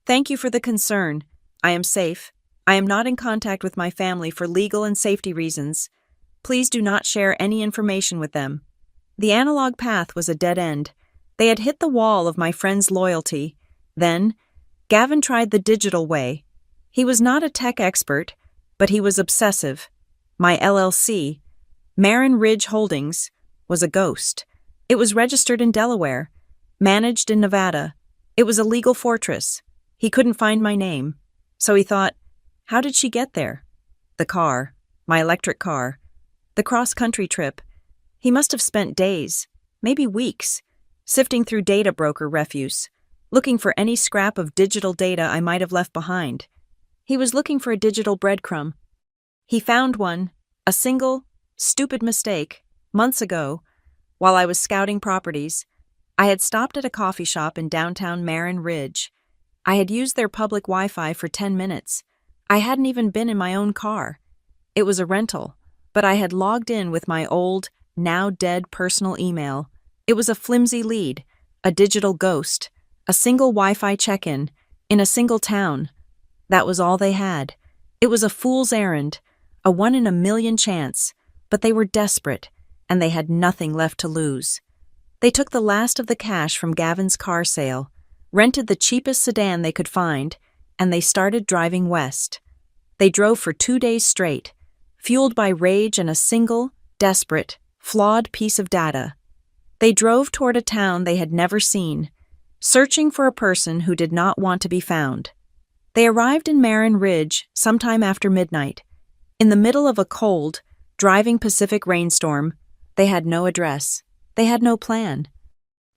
"Thank you for the concern. I am safe. I am not in contact with my family for legal and safety reasons. Please do not share any information with them." The analog path was a dead end. They had hit the wall of my friend's loyalty. Then, Gavin tried the digital way. He was not a tech expert, but he was obsessive. My LLC, Marin Ridge Holdings, was a ghost. It was registered in Delaware, managed in Nevada. It was a legal fortress. He couldn't find my name. So he thought, how did she get there? The car, my electric car, the cross-country trip. He must have spent days, maybe weeks, sifting through data broker refuse, looking for any scrap of digital data I might have left behind. He was looking for a digital breadcrumb. He found one, a single, stupid mistake, months ago, while I was scouting properties. I had stopped at a coffee shop in downtown Marin Ridge. I had used their public Wi-Fi for 10 minutes. I hadn't even been in my own car. It was a rental, but I had logged in with my old, now dead personal email. It was a flimsy lead, a digital ghost, a single Wi-Fi check-in, in a single town. That was all they had. It was a fool's errand, a 1 in a million chance, but they were desperate, and they had nothing left to lose. They took the last of the cash from Gavin's car sale, rented the cheapest sedan they could find, and they started driving west. They drove for 2 days straight, fueled by rage and a single, desperate, flawed piece of data. They drove toward a town they had never seen, searching for a person who did not want to be found. They arrived in Marin Ridge sometime after midnight. In the middle of a cold, driving Pacific rainstorm, they had no address. They had no plan.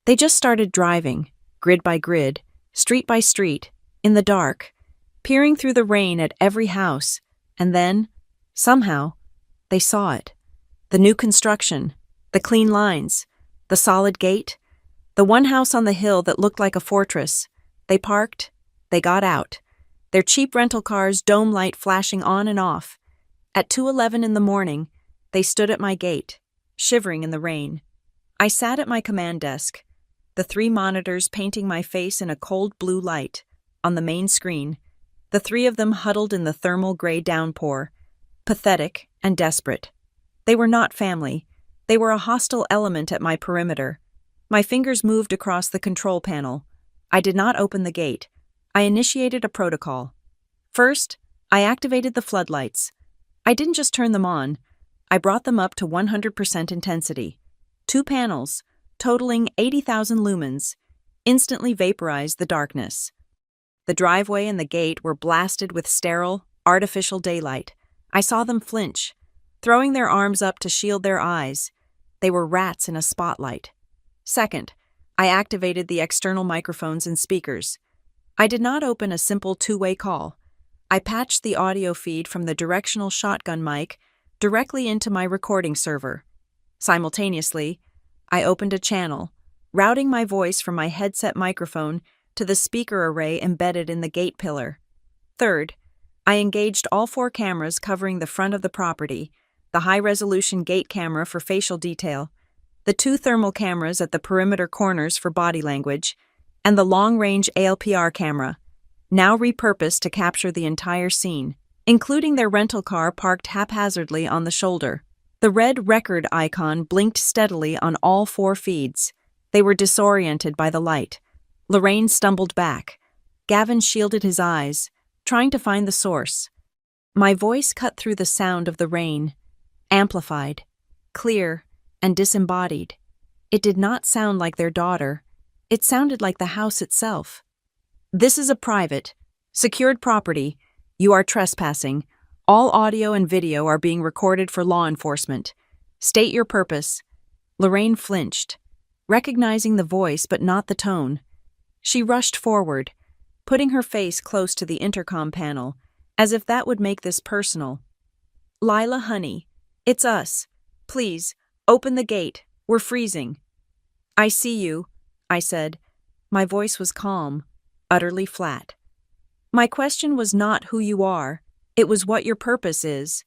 They just started driving, grid by grid, street by street, in the dark, peering through the rain at every house, and then, somehow, they saw it. The new construction, the clean lines, the solid gate, the one house on the hill that looked like a fortress. They parked, they got out, their cheap rental cars' dome light flashing on and off. At 2:11 in the morning, they stood at my gate, shivering in the rain. I sat at my command desk, the 3 monitors painting my face in a cold blue light. On the main screen, the 3 of them huddled in the thermal gray downpour, pathetic and desperate. They were not family. They were a hostile element at my perimeter. My fingers moved across the control panel. I did not open the gate. I initiated a protocol. First, I activated the floodlights. I didn't just turn them on. I brought them up to 100% intensity. 2 panels, totaling 80,000 lumens, instantly vaporized the darkness. The driveway and the gate were blasted with sterile, artificial daylight. I saw them flinch, throwing their arms up to shield their eyes. They were rats in a spotlight. Second, I activated the external microphones and speakers. I did not open a simple 2-way call. I patched the audio feed from the directional shotgun mic directly into my recording server. Simultaneously, I opened a channel, routing my voice from my headset microphone to the speaker array embedded in the gate pillar. Third, I engaged all 4 cameras covering the front of the property, the high-resolution gate camera for facial detail, the 2 thermal cameras at the perimeter corners for body language, and the long-range ALPR camera, now repurposed to capture the entire scene, including their rental car parked haphazardly on the shoulder. The red record icon blinked steadily on all 4 feeds. They were disoriented by the light. Lorraine stumbled back. Gavin shielded his eyes, trying to find the source. My voice cut through the sound of the rain, amplified, clear, and disembodied. It did not sound like their daughter. It sounded like the house itself. "This is a private, secured property. You are trespassing. All audio and video are being recorded for law enforcement. State your purpose." Lorraine flinched. recognizing the voice but not the tone. She rushed forward, putting her face close to the intercom panel, as if that would make this personal. "Lila, honey, it's us. Please, open the gate. We're freezing." "I see you," I said. My voice was calm, utterly flat. "My question was not who you are, it was what your purpose is."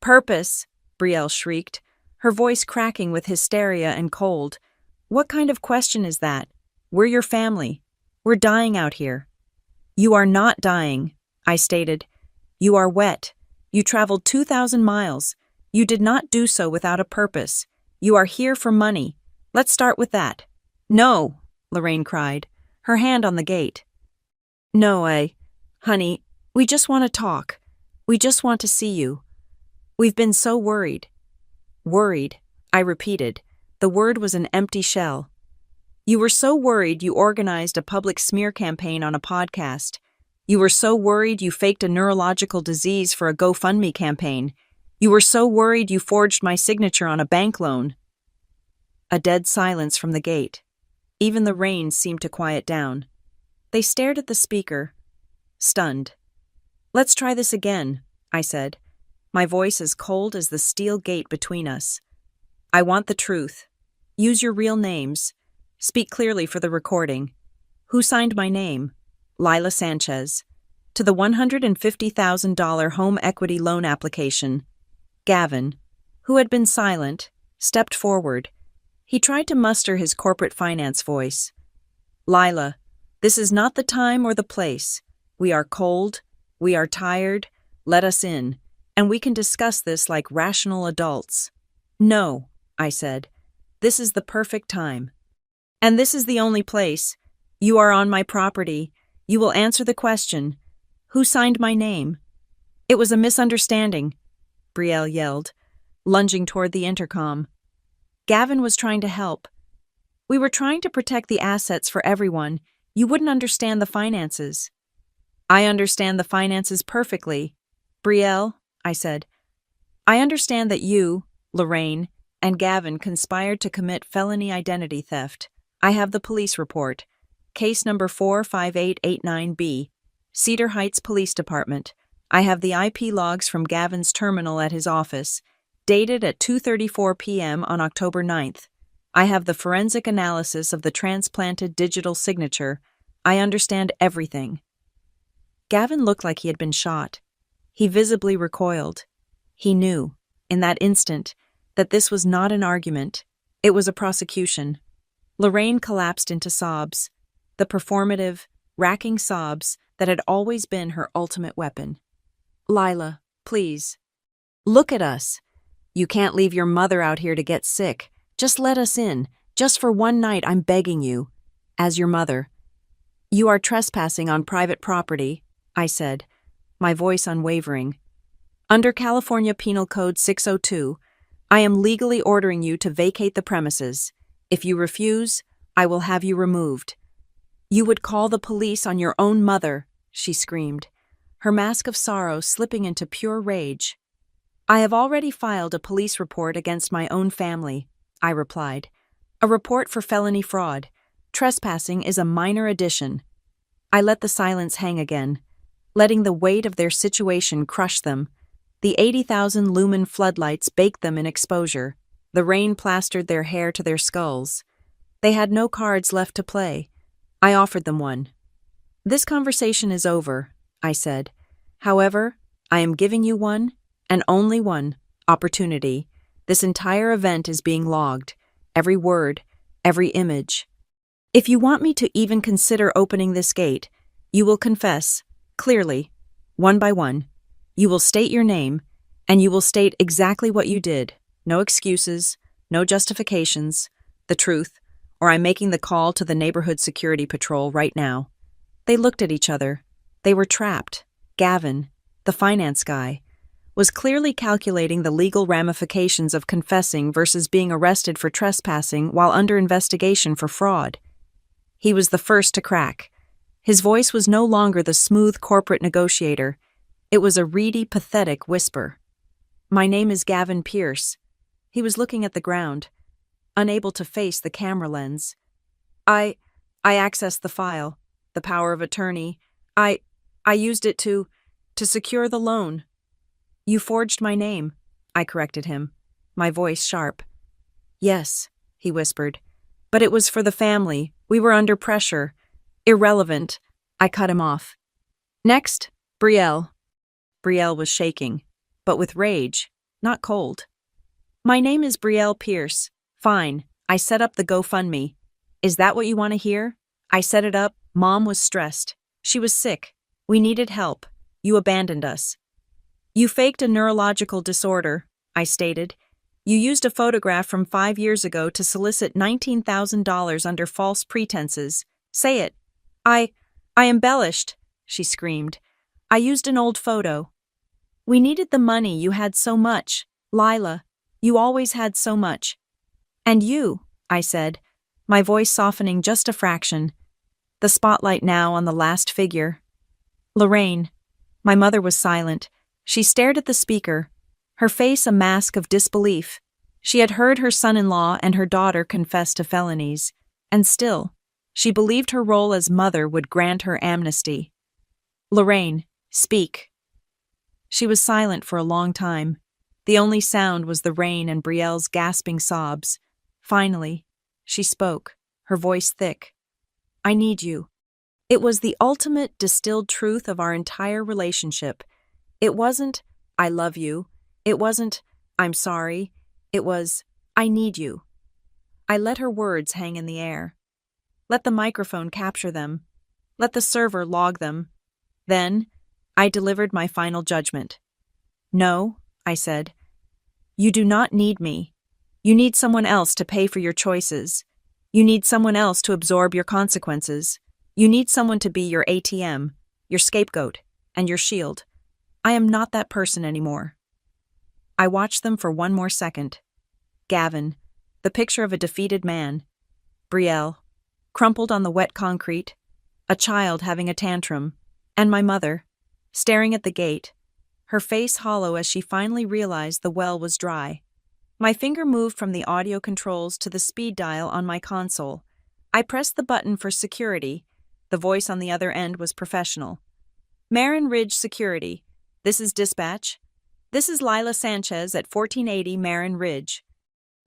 "Purpose!" Brielle shrieked, her voice cracking with hysteria and cold. "What kind of question is that? We're your family. We're dying out here." "You are not dying," I stated. "You are wet. You traveled 2,000 miles. You did not do so without a purpose. You are here for money. Let's start with that." "No," Lorraine cried, her hand on the gate. "No, honey, we just want to talk. We just want to see you. We've been so worried." "Worried," I repeated. The word was an empty shell. "You were so worried you organized a public smear campaign on a podcast. You were so worried you faked a neurological disease for a GoFundMe campaign. You were so worried you forged my signature on a bank loan." A dead silence from the gate. Even the rain seemed to quiet down. They stared at the speaker, stunned. "Let's try this again," I said, my voice as cold as the steel gate between us. "I want the truth. Use your real names. Speak clearly for the recording. Who signed my name? Lila Sanchez. To the $150,000 home equity loan application." Gavin, who had been silent, stepped forward. He tried to muster his corporate finance voice. "Lila, this is not the time or the place. We are cold. We are tired. Let us in, and we can discuss this like rational adults." "No," I said. "This is the perfect time. And this is the only place. You are on my property. You will answer the question. Who signed my name?" "It was a misunderstanding," Brielle yelled, lunging toward the intercom. Gavin was trying to help. "We were trying to protect the assets for everyone. You wouldn't understand the finances." "I understand the finances perfectly." "Brielle," I said, "I understand that you, Lorraine, and Gavin conspired to commit felony identity theft. I have the police report. Case number 45889B, Cedar Heights Police Department. I have the IP logs from Gavin's terminal at his office, dated at 2:34 p.m. on October 9th. I have the forensic analysis of the transplanted digital signature. I understand everything." Gavin looked like he had been shot. He visibly recoiled. He knew, in that instant, that this was not an argument. It was a prosecution. Lorraine collapsed into sobs, the performative, racking sobs that had always been her ultimate weapon. "Lila, please. Look at us. You can't leave your mother out here to get sick. Just let us in. Just for one night, I'm begging you. As your mother." "You are trespassing on private property," I said, my voice unwavering. "Under California Penal Code 602, I am legally ordering you to vacate the premises. If you refuse, I will have you removed." "You would call the police on your own mother," she screamed, her mask of sorrow slipping into pure rage. "I have already filed a police report against my own family," I replied. "A report for felony fraud. Trespassing is a minor addition." I let the silence hang again, letting the weight of their situation crush them. The 80,000 lumen floodlights baked them in exposure. The rain plastered their hair to their skulls. They had no cards left to play. I offered them one. "This conversation is over," I said. "However, I am giving you one, and only one, opportunity. This entire event is being logged. Every word, every image. If you want me to even consider opening this gate, you will confess, clearly, one by one. You will state your name, and you will state exactly what you did. No excuses, no justifications, the truth, or I'm making the call to the neighborhood security patrol right now." They looked at each other. They were trapped. Gavin, the finance guy, was clearly calculating the legal ramifications of confessing versus being arrested for trespassing while under investigation for fraud. He was the first to crack. His voice was no longer the smooth corporate negotiator. It was a reedy, pathetic whisper. "My name is Gavin Pierce." He was looking at the ground. unable to face the camera lens. I accessed the file, the power of attorney. I used it to secure the loan. You forged my name, I corrected him, my voice sharp. Yes, he whispered. But it was for the family. We were under pressure. Irrelevant. I cut him off. Next, Brielle. Brielle was shaking, but with rage, not cold. My name is Brielle Pierce. Fine. I set up the GoFundMe. Is that what you want to hear? I set it up. Mom was stressed. She was sick. We needed help. You abandoned us. You faked a neurological disorder, I stated. You used a photograph from 5 years ago to solicit $19,000 under false pretenses. Say it. I embellished, she screamed. I used an old photo. We needed the money. You had so much. Lila, you always had so much. And you, I said, my voice softening just a fraction. The spotlight now on the last figure. Lorraine. My mother was silent. She stared at the speaker, her face a mask of disbelief. She had heard her son-in-law and her daughter confess to felonies, and still, she believed her role as mother would grant her amnesty. Lorraine, speak. She was silent for a long time. The only sound was the rain and Brielle's gasping sobs. Finally, she spoke, her voice thick. I need you. It was the ultimate distilled truth of our entire relationship. It wasn't, I love you. It wasn't, I'm sorry. It was, I need you. I let her words hang in the air. Let the microphone capture them. Let the server log them. Then, I delivered my final judgment. No, I said. You do not need me. You need someone else to pay for your choices. You need someone else to absorb your consequences. You need someone to be your ATM, your scapegoat, and your shield. I am not that person anymore. I watched them for one more second. Gavin, the picture of a defeated man. Brielle, crumpled on the wet concrete. A child having a tantrum. And my mother, staring at the gate, her face hollow as she finally realized the well was dry. My finger moved from the audio controls to the speed dial on my console. I pressed the button for security. The voice on the other end was professional. Marin Ridge Security. This is dispatch. This is Lila Sanchez at 1480 Marin Ridge.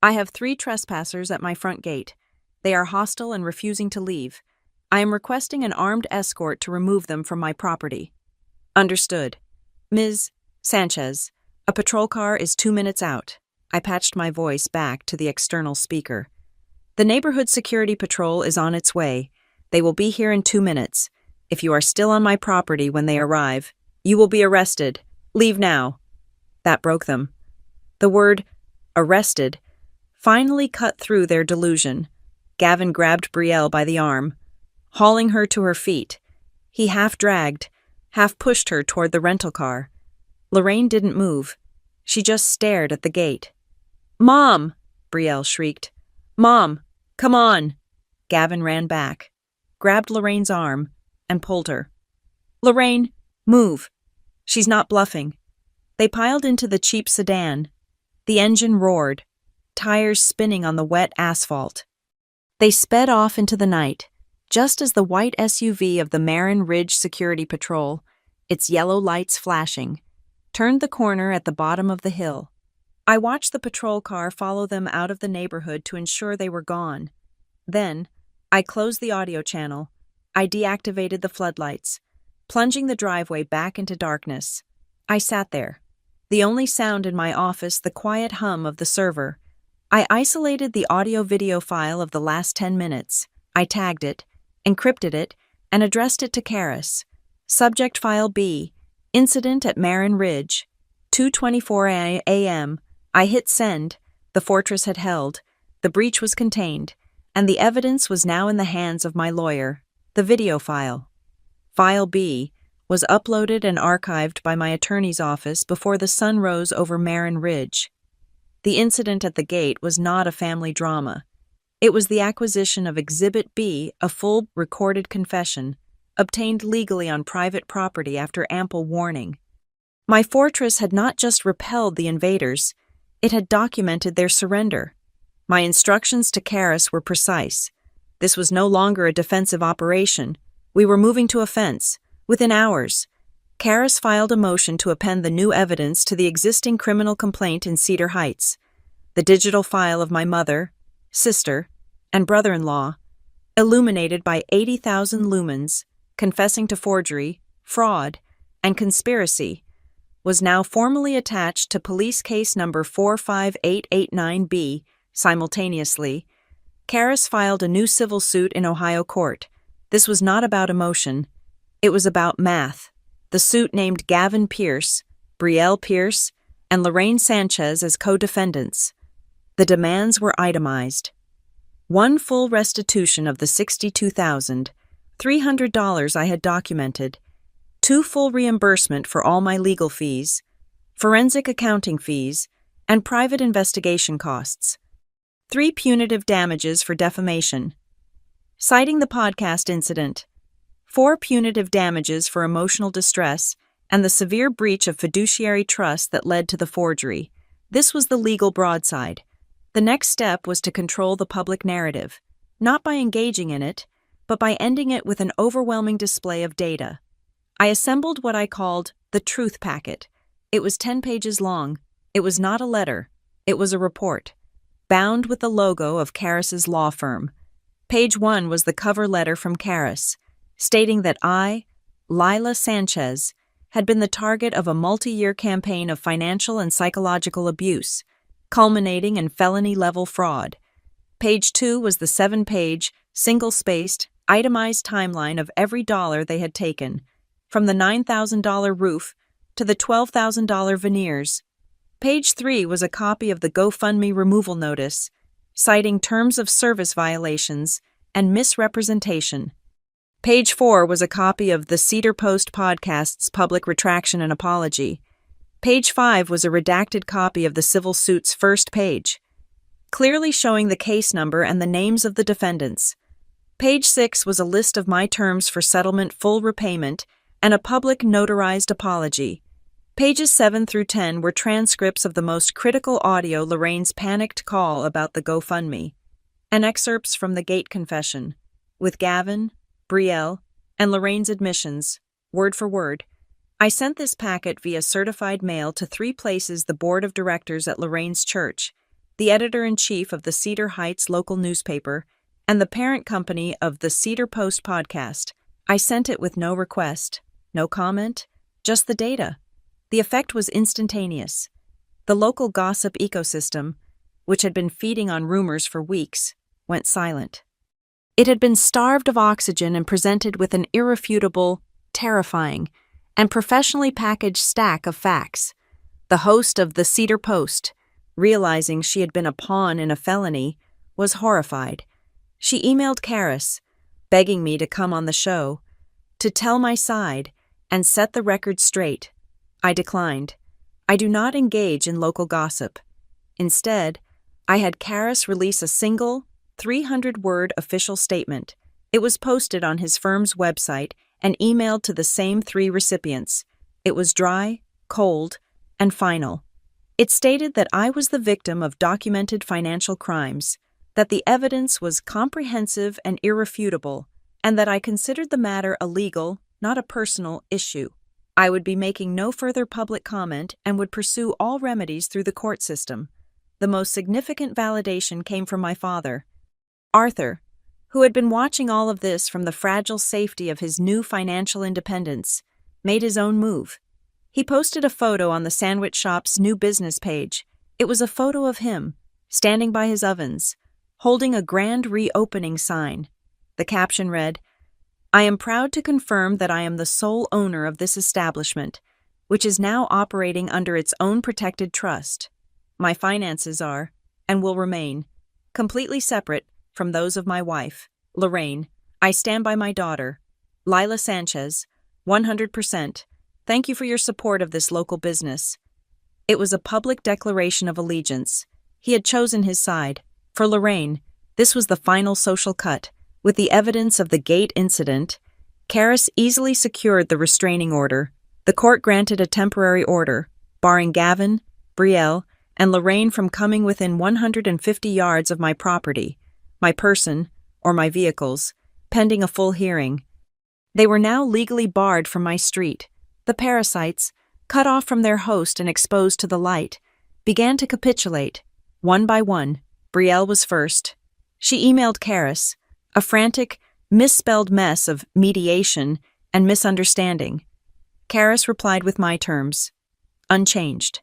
I have 3 trespassers at my front gate. They are hostile and refusing to leave. I am requesting an armed escort to remove them from my property. Understood. Ms. Sanchez, a patrol car is 2 minutes out. I patched my voice back to the external speaker. The neighborhood security patrol is on its way. They will be here in 2 minutes. If you are still on my property when they arrive, you will be arrested. Leave now. That broke them. The word, arrested, finally cut through their delusion. Gavin grabbed Brielle by the arm, hauling her to her feet. He half dragged, half pushed her toward the rental car. Lorraine didn't move. She just stared at the gate. Mom! Brielle shrieked. Mom, come on! Gavin ran back, grabbed Lorraine's arm, and pulled her. Lorraine, move. She's not bluffing. They piled into the cheap sedan. The engine roared, tires spinning on the wet asphalt. They sped off into the night, just as the white SUV of the Marin Ridge Security Patrol, its yellow lights flashing, turned the corner at the bottom of the hill. I watched the patrol car follow them out of the neighborhood to ensure they were gone. Then, I closed the audio channel. I deactivated the floodlights, plunging the driveway back into darkness. I sat there, the only sound in my office the quiet hum of the server. I isolated the audio-video file of the last 10 minutes. I tagged it, encrypted it, and addressed it to Karis. Subject File B, Incident at Marin Ridge, 2:24 a.m. I hit send. The fortress had held. The breach was contained, and the evidence was now in the hands of my lawyer. The video file. File B was uploaded and archived by my attorney's office before the sun rose over Marin Ridge. The incident at the gate was not a family drama. It was the acquisition of Exhibit B, a full recorded confession, obtained legally on private property after ample warning. My fortress had not just repelled the invaders, it had documented their surrender. My instructions to Karis were precise. This was no longer a defensive operation. We were moving to offense. Within hours, Karis filed a motion to append the new evidence to the existing criminal complaint in Cedar Heights. The digital file of my mother, sister, and brother-in-law, illuminated by 80,000 lumens, confessing to forgery, fraud, and conspiracy, was now formally attached to police case number 45889B. Simultaneously, Karis filed a new civil suit in Ohio court. This was not about emotion. It was about math. The suit named Gavin Pierce, Brielle Pierce, and Lorraine Sanchez as co-defendants. The demands were itemized. 1 full restitution of the $62,300 I had documented, 2 full reimbursement for all my legal fees, forensic accounting fees, and private investigation costs, 3 punitive damages for defamation. Citing the podcast incident, 4 punitive damages for emotional distress and the severe breach of fiduciary trust that led to the forgery. This was the legal broadside. The next step was to control the public narrative, not by engaging in it, but by ending it with an overwhelming display of data. I assembled what I called the truth packet. It was 10 pages long. It was not a letter. It was a report, bound with the logo of Karis's law firm. Page 1 was the cover letter from Karis, stating that I, Lila Sanchez, had been the target of a multi-year campaign of financial and psychological abuse, culminating in felony-level fraud. Page 2 was the 7-page, single-spaced, itemized timeline of every dollar they had taken, from the $9,000 roof to the $12,000 veneers. Page 3 was a copy of the GoFundMe removal notice, citing terms of service violations and misrepresentation. Page 4 was a copy of the Cedar Post podcast's public retraction and apology. Page 5 was a redacted copy of the civil suit's first page, clearly showing the case number and the names of the defendants. Page 6 was a list of my terms for settlement, full repayment, and a public notarized apology. Pages 7 through 10 were transcripts of the most critical audio, Lorraine's panicked call about the GoFundMe, and excerpts from the gate confession, with Gavin, Brielle, and Lorraine's admissions, word for word. I sent this packet via certified mail to 3 places: the board of directors at Lorraine's church, the editor-in-chief of the Cedar Heights local newspaper, and the parent company of the Cedar Post podcast. I sent it with no request, no comment, just the data. The effect was instantaneous. The local gossip ecosystem, which had been feeding on rumors for weeks, went silent. It had been starved of oxygen and presented with an irrefutable, terrifying, and professionally packaged stack of facts. The host of the Cedar Post, realizing she had been a pawn in a felony, was horrified. She emailed Karis, begging me to come on the show, to tell my side and set the record straight. I declined. I do not engage in local gossip. Instead, I had Karis release a single, 300-word official statement. It was posted on his firm's website and emailed to the same 3 recipients. It was dry, cold, and final. It stated that I was the victim of documented financial crimes, that the evidence was comprehensive and irrefutable, and that I considered the matter a legal, not a personal, issue. I would be making no further public comment and would pursue all remedies through the court system. The most significant validation came from my father, Arthur, who had been watching all of this from the fragile safety of his new financial independence, made his own move. He posted a photo on the sandwich shop's new business page. It was a photo of him, standing by his ovens, holding a grand reopening sign. The caption read, "I am proud to confirm that I am the sole owner of this establishment, which is now operating under its own protected trust. My finances are, and will remain, completely separate from those of my wife, Lorraine. I stand by my daughter, Lila Sanchez, 100%. Thank you for your support of this local business." It was a public declaration of allegiance. He had chosen his side. For Lorraine, this was the final social cut. With the evidence of the gate incident, Karis easily secured the restraining order. The court granted a temporary order, barring Gavin, Brielle, and Lorraine from coming within 150 yards of my property, my person, or my vehicles, pending a full hearing. They were now legally barred from my street. The parasites, cut off from their host and exposed to the light, began to capitulate. One by one, Brielle was first. She emailed Karis, a frantic, misspelled mess of mediation and misunderstanding. Karis replied with my terms, unchanged.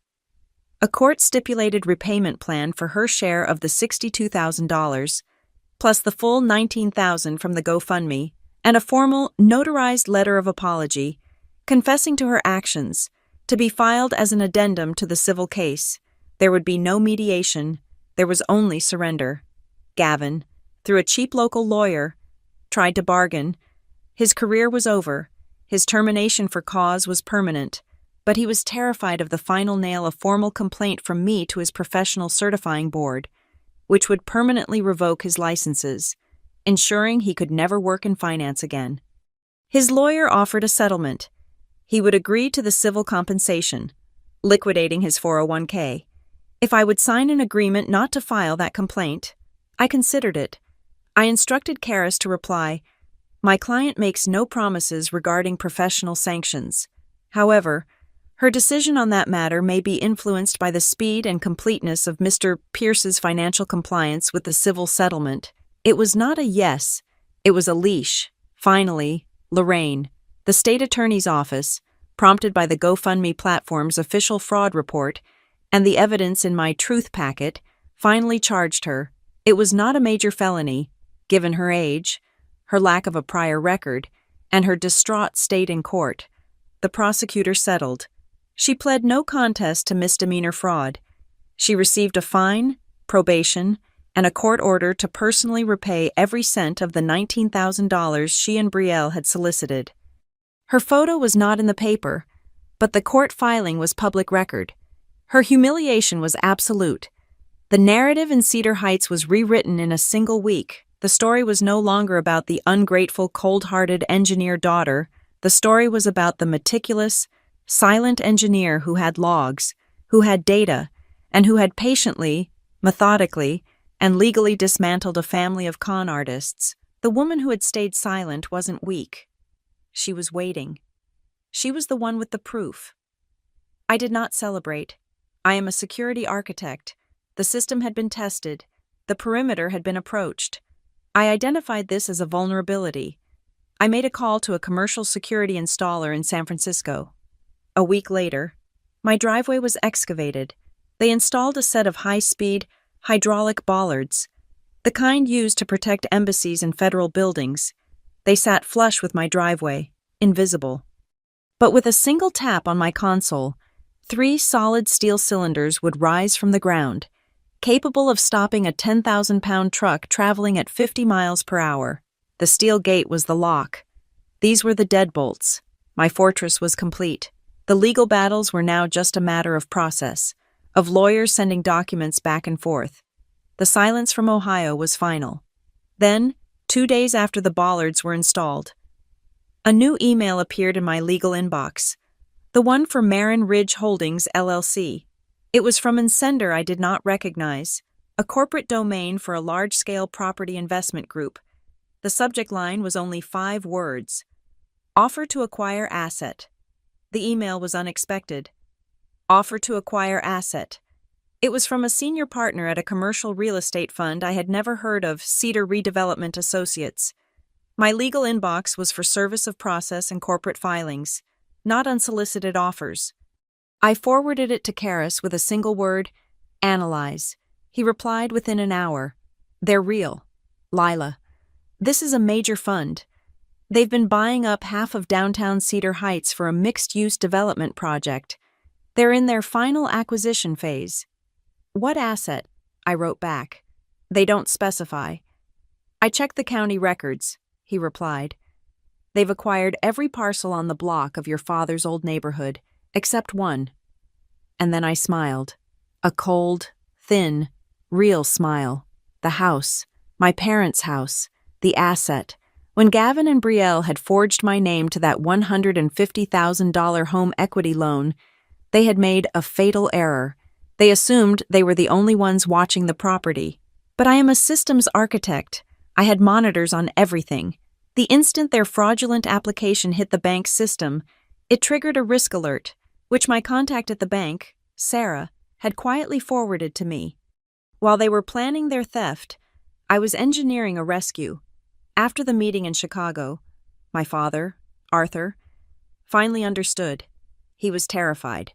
A court-stipulated repayment plan for her share of the $62,000, plus the full $19,000 from the GoFundMe, and a formal, notarized letter of apology, confessing to her actions, to be filed as an addendum to the civil case. There would be no mediation, there was only surrender. Gavin, through a cheap local lawyer, tried to bargain. His career was over, his termination for cause was permanent, but he was terrified of the final nail of formal complaint from me to his professional certifying board, which would permanently revoke his licenses, ensuring he could never work in finance again. His lawyer offered a settlement. He would agree to the civil compensation, liquidating his 401k. If I would sign an agreement not to file that complaint, I considered it. I instructed Karis to reply, "My client makes no promises regarding professional sanctions. However, her decision on that matter may be influenced by the speed and completeness of Mr. Pierce's financial compliance with the civil settlement." It was not a yes, it was a leash. Finally, Lorraine, the state attorney's office, prompted by the GoFundMe platform's official fraud report and the evidence in my truth packet, finally charged her. It was not a major felony, given her age, her lack of a prior record, and her distraught state in court. The prosecutor settled. She pled no contest to misdemeanor fraud. She received a fine, probation, and a court order to personally repay every cent of the $19,000 she and Brielle had solicited. Her photo was not in the paper, but the court filing was public record. Her humiliation was absolute. The narrative in Cedar Heights was rewritten in a single week. The story was no longer about the ungrateful, cold-hearted engineer daughter. The story was about the meticulous, silent engineer who had logs, who had data, and who had patiently, methodically, and legally dismantled a family of con artists. The woman who had stayed silent wasn't weak. She was waiting. She was the one with the proof. I did not celebrate. I am a security architect. The system had been tested. The perimeter had been approached. I identified this as a vulnerability. I made a call to a commercial security installer in San Francisco. A week later, my driveway was excavated. They installed a set of high-speed, hydraulic bollards, the kind used to protect embassies and federal buildings. They sat flush with my driveway, invisible. But with a single tap on my console, 3 solid steel cylinders would rise from the ground, capable of stopping a 10,000-pound truck traveling at 50 miles per hour. The steel gate was the lock. These were the deadbolts. My fortress was complete. The legal battles were now just a matter of process, of lawyers sending documents back and forth. The silence from Ohio was final. Then, 2 days after the bollards were installed, a new email appeared in my legal inbox, the one for Marin Ridge Holdings, LLC. It was from a sender I did not recognize, a corporate domain for a large-scale property investment group. The subject line was only 5 words: offer to acquire asset. The email was unexpected. Offer to acquire asset. It was from a senior partner at a commercial real estate fund I had never heard of, Cedar Redevelopment Associates. My legal inbox was for service of process and corporate filings, not unsolicited offers. I forwarded it to Karis with a single word, analyze. He replied within an hour. They're real. Lila. This is a major fund. They've been buying up half of downtown Cedar Heights for a mixed-use development project. They're in their final acquisition phase. What asset? I wrote back. They don't specify. I checked the county records, he replied. They've acquired every parcel on the block of your father's old neighborhood, except one. And then I smiled. A cold, thin, real smile. The house, my parents' house, the asset. When Gavin and Brielle had forged my name to that $150,000 home equity loan, they had made a fatal error. They assumed they were the only ones watching the property. But I am a systems architect. I had monitors on everything. The instant their fraudulent application hit the bank's system, it triggered a risk alert, which my contact at the bank, Sarah, had quietly forwarded to me. While they were planning their theft, I was engineering a rescue. After the meeting in Chicago, my father, Arthur, finally understood. He was terrified.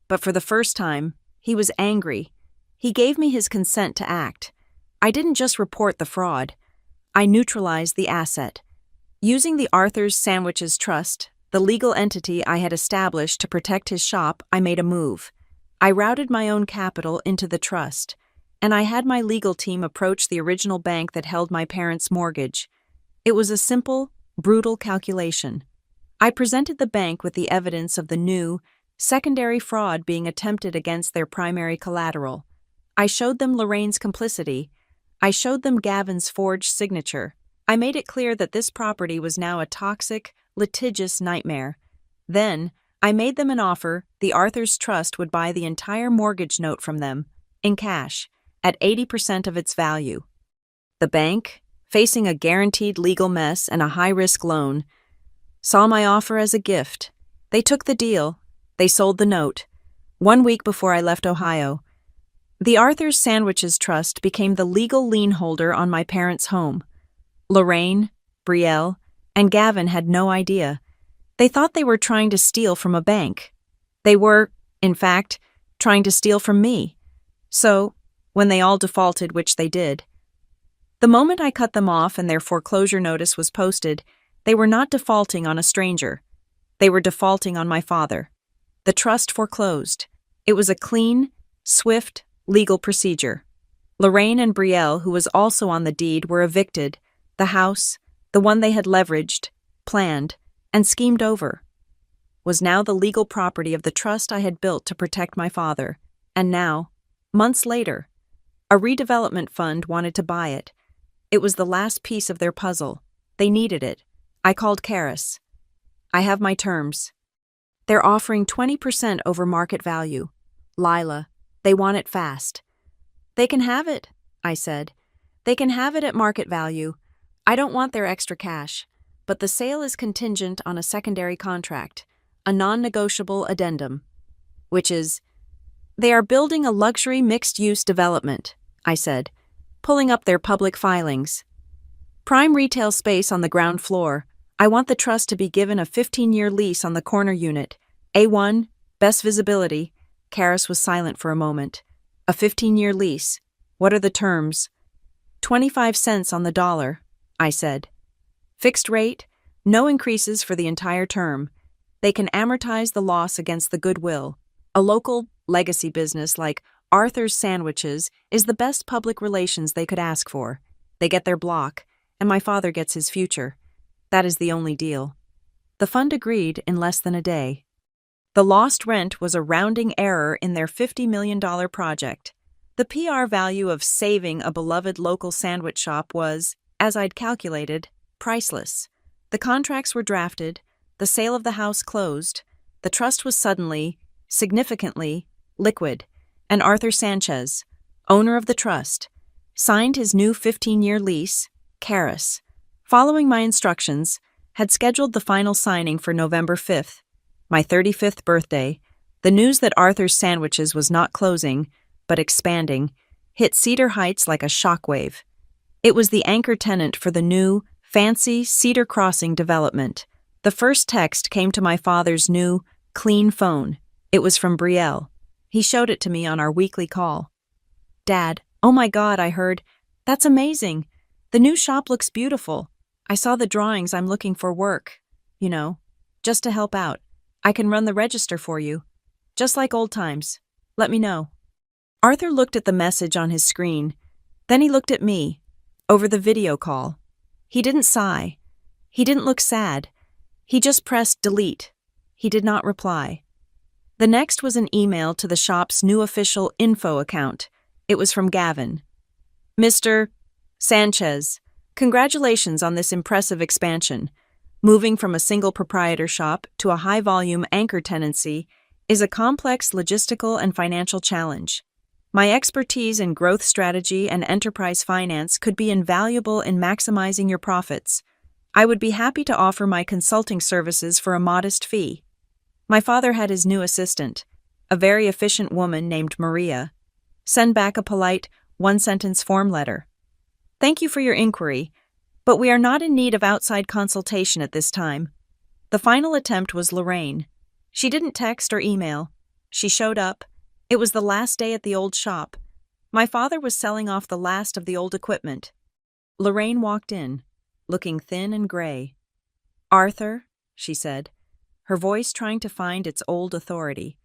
But for the first time, he was angry. He gave me his consent to act. I didn't just report the fraud. I neutralized the asset. Using the Arthur's Sandwiches Trust, the legal entity I had established to protect his shop, I made a move. I routed my own capital into the trust, and I had my legal team approach the original bank that held my parents' mortgage. It was a simple, brutal calculation. I presented the bank with the evidence of the new, secondary fraud being attempted against their primary collateral. I showed them Lorraine's complicity. I showed them Gavin's forged signature. I made it clear that this property was now a toxic, litigious nightmare. Then, I made them an offer the Arthur's Trust would buy the entire mortgage note from them, in cash, at 80% of its value. The bank, facing a guaranteed legal mess and a high-risk loan, saw my offer as a gift. They took the deal. They sold the note. 1 week before I left Ohio, the Arthur's Sandwiches Trust became the legal lien holder on my parents' home. Lorraine, Brielle, and Gavin had no idea. They thought they were trying to steal from a bank. They were, in fact, trying to steal from me. So, when they all defaulted, which they did, the moment I cut them off and their foreclosure notice was posted, they were not defaulting on a stranger. They were defaulting on my father. The trust foreclosed. It was a clean, swift, legal procedure. Lorraine and Brielle, who was also on the deed, were evicted. The house, the one they had leveraged, planned, and schemed over, was now the legal property of the trust I had built to protect my father. And now, months later, a redevelopment fund wanted to buy it. It was the last piece of their puzzle. They needed it. I called Karis. I have my terms. They're offering 20% over market value. Lila, they want it fast. They can have it, I said. They can have it at market value. I don't want their extra cash, but the sale is contingent on a secondary contract, a non-negotiable addendum, which is, they are building a luxury mixed-use development, I said, pulling up their public filings. Prime retail space on the ground floor. I want the trust to be given a 15-year lease on the corner unit. A1, best visibility. Karis was silent for a moment. A 15-year lease. What are the terms? 25 cents on the dollar, I said. Fixed rate, no increases for the entire term. They can amortize the loss against the goodwill. A local legacy business like Arthur's Sandwiches is the best public relations they could ask for. They get their block, and my father gets his future. That is the only deal. The fund agreed in less than a day. The lost rent was a rounding error in their $50 million project. The PR value of saving a beloved local sandwich shop was, as I'd calculated, priceless. The contracts were drafted, the sale of the house closed, the trust was suddenly, significantly, liquid, and Arthur Sanchez, owner of the trust, signed his new 15-year lease. Karis, following my instructions, had scheduled the final signing for November 5th, my 35th birthday. The news that Arthur's Sandwiches was not closing, but expanding, hit Cedar Heights like a shockwave. It was the anchor tenant for the new, fancy Cedar Crossing development. The first text came to my father's new, clean phone. It was from Brielle. He showed it to me on our weekly call. Dad, oh my God, I heard. That's amazing. The new shop looks beautiful. I saw the drawings. I'm looking for work. You know, just to help out. I can run the register for you. Just like old times. Let me know. Arthur looked at the message on his screen. Then he looked at me, over the video call. He didn't sigh. He didn't look sad. He just pressed delete. He did not reply. The next was an email to the shop's new official info account. It was from Gavin. Mr. Sanchez, congratulations on this impressive expansion. Moving from a single proprietor shop to a high-volume anchor tenancy is a complex logistical and financial challenge. My expertise in growth strategy and enterprise finance could be invaluable in maximizing your profits. I would be happy to offer my consulting services for a modest fee. My father had his new assistant, a very efficient woman named Maria, send back a polite, one-sentence form letter. Thank you for your inquiry, but we are not in need of outside consultation at this time. The final attempt was Lorraine. She didn't text or email. She showed up. It was the last day at the old shop. My father was selling off the last of the old equipment. Lorraine walked in, looking thin and gray. "Arthur," she said, her voice trying to find its old authority.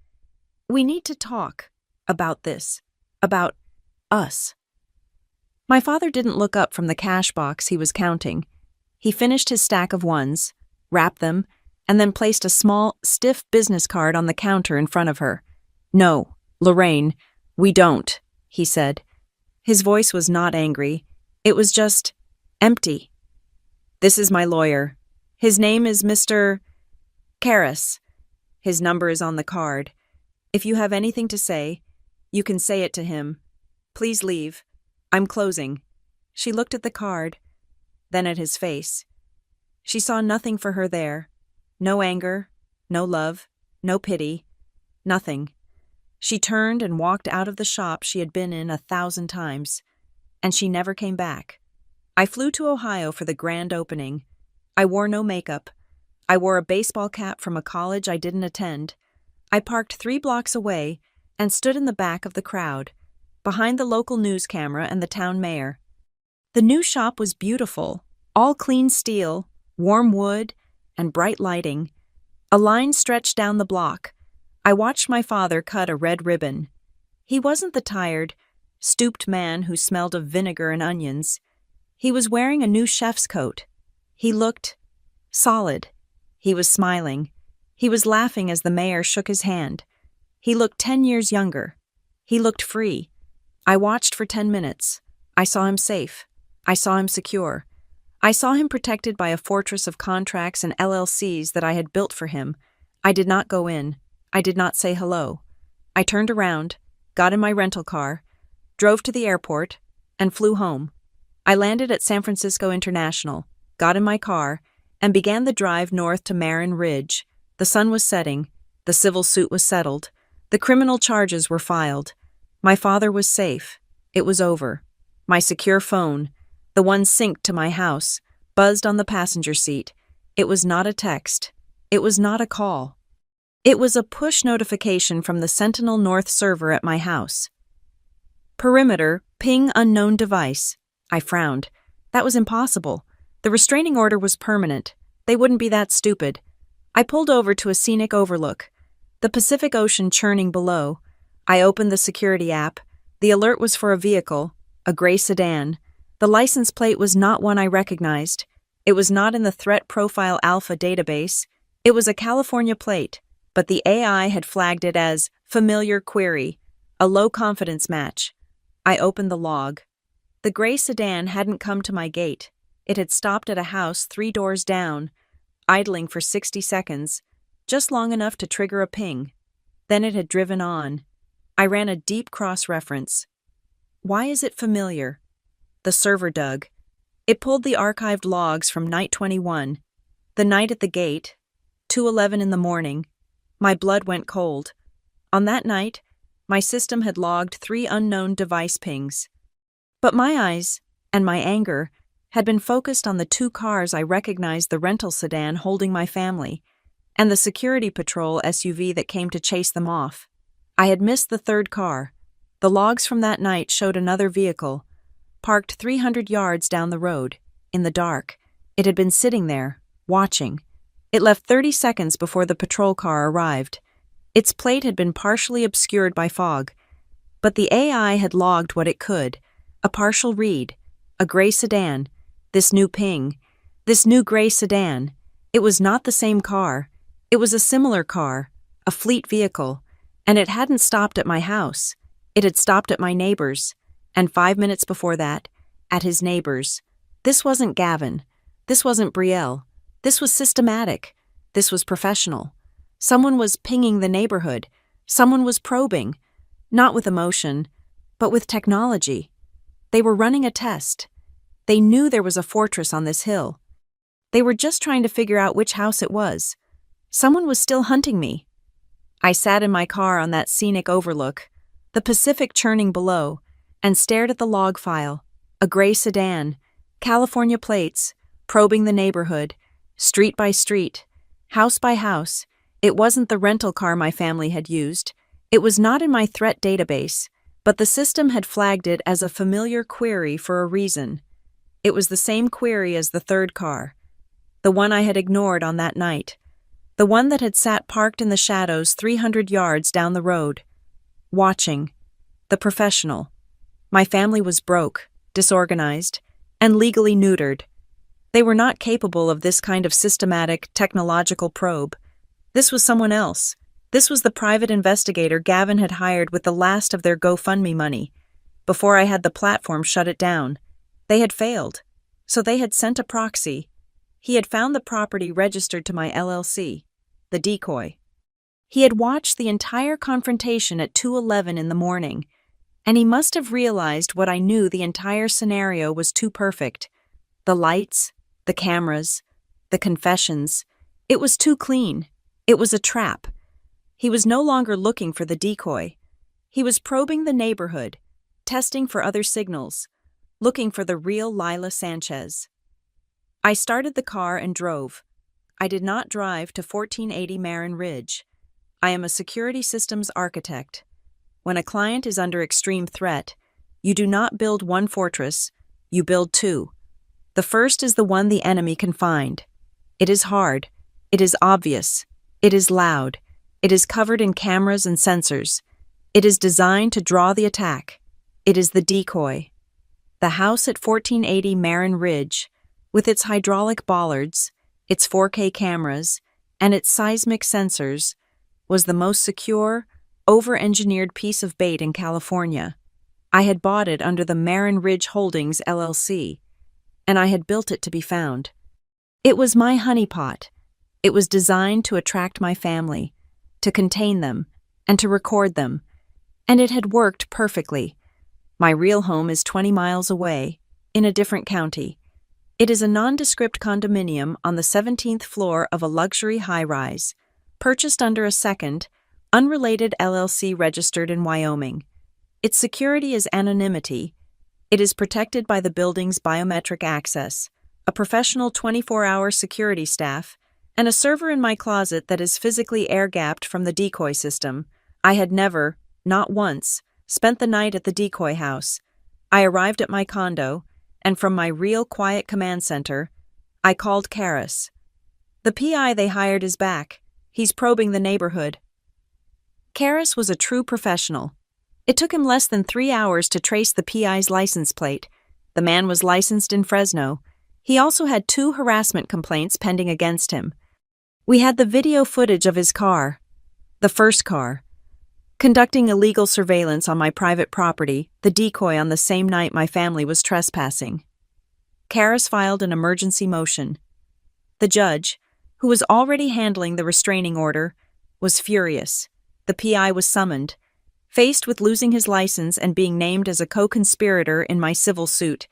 "We need to talk about this, about us." My father didn't look up from the cash box he was counting. He finished his stack of ones, wrapped them, and then placed a small, stiff business card on the counter in front of her. "No, Lorraine, we don't," he said. His voice was not angry. It was just empty. "This is my lawyer. His name is Mr. Karras. His number is on the card. If you have anything to say, you can say it to him. Please leave. I'm closing." She looked at the card, then at his face. She saw nothing for her there. No anger, no love, no pity, nothing. She turned and walked out of the shop she had been in 1,000 times, and she never came back. I flew to Ohio for the grand opening. I wore no makeup. I wore a baseball cap from a college I didn't attend. I parked 3 blocks away and stood in the back of the crowd, behind the local news camera and the town mayor. The new shop was beautiful, all clean steel, warm wood, and bright lighting. A line stretched down the block. I watched my father cut a red ribbon. He wasn't the tired, stooped man who smelled of vinegar and onions. He was wearing a new chef's coat. He looked solid. He was smiling. He was laughing as the mayor shook his hand. He looked 10 years younger. He looked free. I watched for 10 minutes. I saw him safe. I saw him secure. I saw him protected by a fortress of contracts and LLCs that I had built for him. I did not go in. I did not say hello. I turned around, got in my rental car, drove to the airport, and flew home. I landed at San Francisco International, got in my car, and began the drive north to Marin Ridge. The sun was setting. The civil suit was settled. The criminal charges were filed. My father was safe. It was over. My secure phone, the one synced to my house, buzzed on the passenger seat. It was not a text. It was not a call. It was a push notification from the Sentinel North server at my house. Perimeter, ping unknown device. I frowned. That was impossible. The restraining order was permanent. They wouldn't be that stupid. I pulled over to a scenic overlook. The Pacific Ocean churning below. I opened the security app. The alert was for a vehicle, a gray sedan. The license plate was not one I recognized. It was not in the Threat Profile Alpha database. It was a California plate, but the AI had flagged it as familiar query, a low-confidence match. I opened the log. The gray sedan hadn't come to my gate. It had stopped at a house 3 doors down, idling for 60 seconds, just long enough to trigger a ping. Then it had driven on. I ran a deep cross-reference. Why is it familiar? The server dug. It pulled the archived logs from night 21, the night at the gate, 2:11 in the morning. My blood went cold. On that night, my system had logged 3 unknown device pings. But my eyes, and my anger, had been focused on the 2 cars I recognized, the rental sedan holding my family, and the security patrol SUV that came to chase them off. I had missed the 3rd car. The logs from that night showed another vehicle, parked 300 yards down the road, in the dark. It had been sitting there, watching. It left 30 seconds before the patrol car arrived. Its plate had been partially obscured by fog, but the AI had logged what it could. A partial read, a gray sedan, this new ping, this new gray sedan. It was not the same car. It was a similar car, a fleet vehicle, and it hadn't stopped at my house. It had stopped at my neighbor's, and 5 minutes before that, at his neighbor's. This wasn't Gavin. This wasn't Brielle. This was systematic. This was professional. Someone was pinging the neighborhood. Someone was probing. Not with emotion, but with technology. They were running a test. They knew there was a fortress on this hill. They were just trying to figure out which house it was. Someone was still hunting me. I sat in my car on that scenic overlook, the Pacific churning below, and stared at the log file, a gray sedan, California plates, probing the neighborhood, street by street, house by house. It wasn't the rental car my family had used. It was not in my threat database, but the system had flagged it as a familiar query for a reason. It was the same query as the third car, the one I had ignored on that night, the one that had sat parked in the shadows 300 yards down the road, watching, the professional. My family was broke, disorganized, and legally neutered. They were not capable of this kind of systematic, technological probe. This was someone else. This was the private investigator Gavin had hired with the last of their GoFundMe money. Before I had the platform shut it down. They had failed. So they had sent a proxy. He had found the property registered to my LLC, the decoy. He had watched the entire confrontation at 2:11 in the morning, and he must have realized what I knew: the entire scenario was too perfect. The lights, the cameras, the confessions. It was too clean. It was a trap. He was no longer looking for the decoy. He was probing the neighborhood, testing for other signals, looking for the real Lila Sanchez. I started the car and drove. I did not drive to 1480 Marin Ridge. I am a security systems architect. When a client is under extreme threat, you do not build one fortress, you build two. The first is the one the enemy can find. It is hard. It is obvious. It is loud. It is covered in cameras and sensors. It is designed to draw the attack. It is the decoy. The house at 1480 Marin Ridge, with its hydraulic bollards, its 4K cameras, and its seismic sensors, was the most secure, over-engineered piece of bait in California. I had bought it under the Marin Ridge Holdings LLC, and I had built it to be found. It was my honeypot. It was designed to attract my family, to contain them, and to record them, and it had worked perfectly. My real home is 20 miles away, in a different county. It is a nondescript condominium on the 17th floor of a luxury high-rise, purchased under a second, unrelated LLC registered in Wyoming. Its security is anonymity. It is protected by the building's biometric access, a professional 24-hour security staff, and a server in my closet that is physically air-gapped from the decoy system. I had never, not once, spent the night at the decoy house. I arrived at my condo, and from my real quiet command center, I called Karis. The PI they hired is back. He's probing the neighborhood. Karis was a true professional. It took him less than 3 hours to trace the PI's license plate. The man was licensed in Fresno. He also had 2 harassment complaints pending against him. We had the video footage of his car, the first car, conducting illegal surveillance on my private property, the decoy on the same night my family was trespassing. Karis filed an emergency motion. The judge, who was already handling the restraining order, was furious. The PI was summoned. Faced with losing his license and being named as a co-conspirator in my civil suit,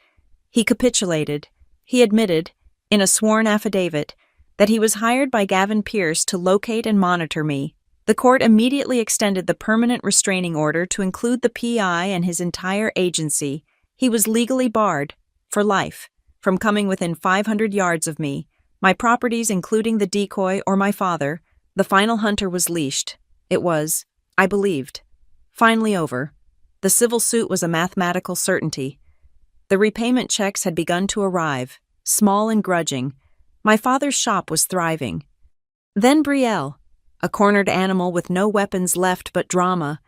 he capitulated. He admitted, in a sworn affidavit, that he was hired by Gavin Pierce to locate and monitor me. The court immediately extended the permanent restraining order to include the PI and his entire agency. He was legally barred, for life, from coming within 500 yards of me, my properties including the decoy or my father. The final hunter was leashed. It was, I believed, finally over. The civil suit was a mathematical certainty. The repayment checks had begun to arrive, small and grudging. My father's shop was thriving. Then Brielle, a cornered animal with no weapons left but drama,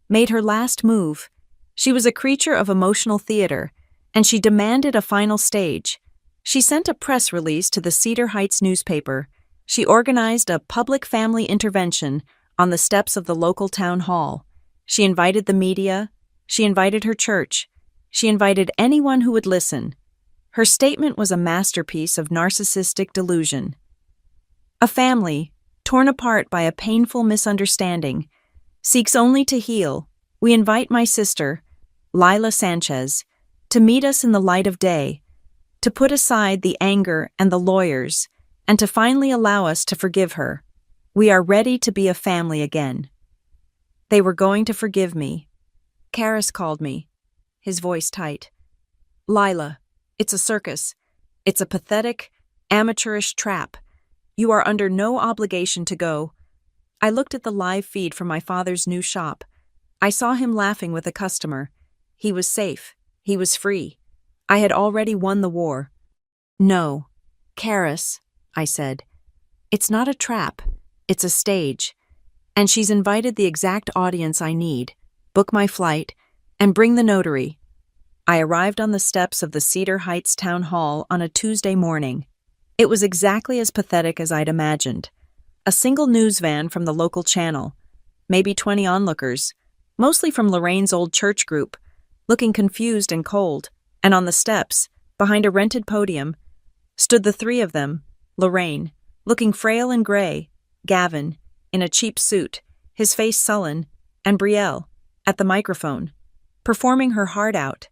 made her last move. She was a creature of emotional theater, and she demanded a final stage. She sent a press release to the Cedar Heights newspaper. She organized a public family intervention on the steps of the local town hall. She invited the media. She invited her church. She invited anyone who would listen. Her statement was a masterpiece of narcissistic delusion. A family, torn apart by a painful misunderstanding, seeks only to heal. We invite my sister, Lila Sanchez, to meet us in the light of day, to put aside the anger and the lawyers, and to finally allow us to forgive her. We are ready to be a family again. They were going to forgive me. Karis called me, his voice tight. Lila, it's a circus. It's a pathetic, amateurish trap. You are under no obligation to go. I looked at the live feed from my father's new shop. I saw him laughing with a customer. He was safe. He was free. I had already won the war. No, Karis, I said. It's not a trap. It's a stage. And she's invited the exact audience I need. Book my flight, and bring the notary. I arrived on the steps of the Cedar Heights Town Hall on a Tuesday morning. It was exactly as pathetic as I'd imagined. A single news van from the local channel, maybe 20 onlookers, mostly from Lorraine's old church group, looking confused and cold, and on the steps, behind a rented podium, stood the three of them, Lorraine, looking frail and gray, Gavin, in a cheap suit, his face sullen, and Brielle, at the microphone, performing her heart out,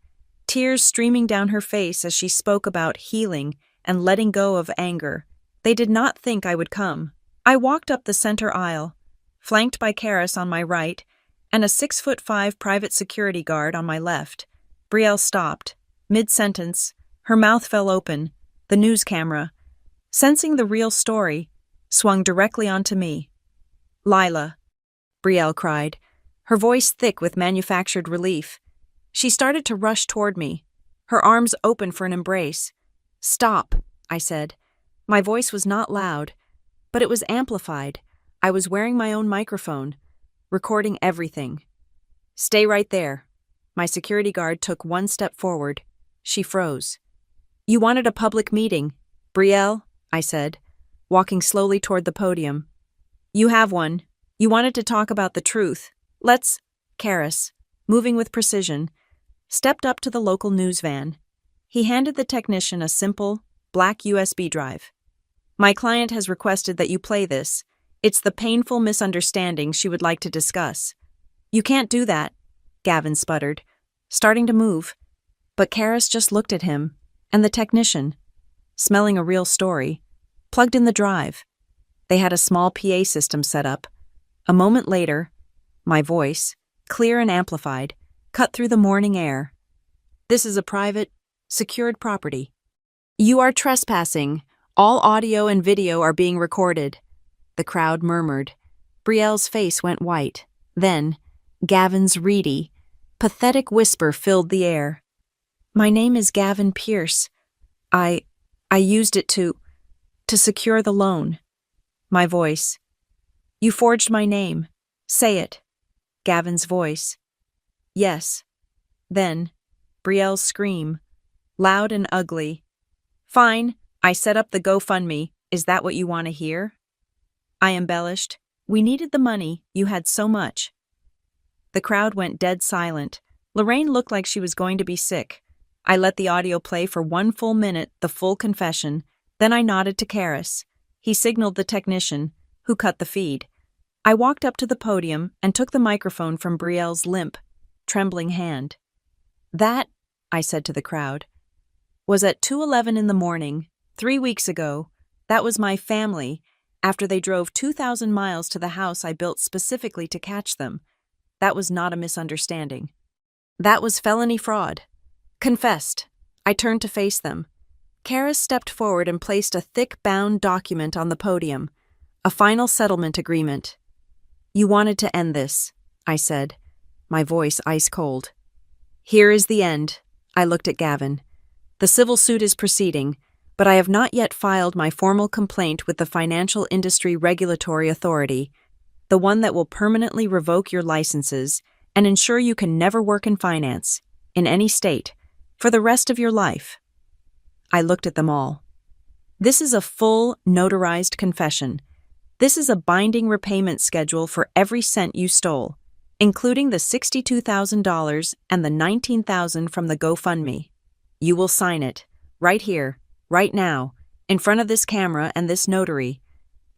tears streaming down her face as she spoke about healing and letting go of anger. They did not think I would come. I walked up the center aisle, flanked by Karis on my right and a 6'5" private security guard on my left. Brielle stopped, mid-sentence, her mouth fell open, the news camera, sensing the real story, swung directly onto me. Lila, Brielle cried, her voice thick with manufactured relief. She started to rush toward me, her arms open for an embrace. Stop, I said. My voice was not loud, but it was amplified. I was wearing my own microphone, recording everything. Stay right there. My security guard took one step forward. She froze. You wanted a public meeting, Brielle, I said, walking slowly toward the podium. You have one. You wanted to talk about the truth. Let's... Karis, moving with precision, stepped up to the local news van. He handed the technician a simple, black USB drive. My client has requested that you play this. It's the painful misunderstanding she would like to discuss. You can't do that, Gavin sputtered, starting to move. But Karis just looked at him, and the technician, smelling a real story, plugged in the drive. They had a small PA system set up. A moment later, my voice, clear and amplified, cut through the morning air. This is a private, secured property. You are trespassing. All audio and video are being recorded. The crowd murmured. Brielle's face went white. Then, Gavin's reedy, pathetic whisper filled the air. My name is Gavin Pierce. I used it to secure the loan. My voice. You forged my name. Say it. Gavin's voice. Yes. Then, Brielle's scream, loud and ugly. Fine, I set up the GoFundMe. Is that what you want to hear? I embellished. We needed the money. You had so much. The crowd went dead silent. Lorraine looked like she was going to be sick. I let the audio play for 1 full minute, the full confession. Then I nodded to Karis. He signaled the technician, who cut the feed. I walked up to the podium and took the microphone from Brielle's limp, trembling hand. That, I said to the crowd, was at 2:11 in the morning, 3 weeks ago. That was my family, after they drove 2,000 miles to the house I built specifically to catch them. That was not a misunderstanding. That was felony fraud. Confessed. I turned to face them. Karis stepped forward and placed a thick bound document on the podium, a final settlement agreement. You wanted to end this, I said, my voice ice cold. Here is the end. I looked at Gavin. The civil suit is proceeding, but I have not yet filed my formal complaint with the Financial Industry Regulatory Authority, the one that will permanently revoke your licenses and ensure you can never work in finance, in any state, for the rest of your life. I looked at them all. This is a full, notarized confession. This is a binding repayment schedule for every cent you stole, including the $62,000 and the $19,000 from the GoFundMe. You will sign it, right here, right now, in front of this camera and this notary.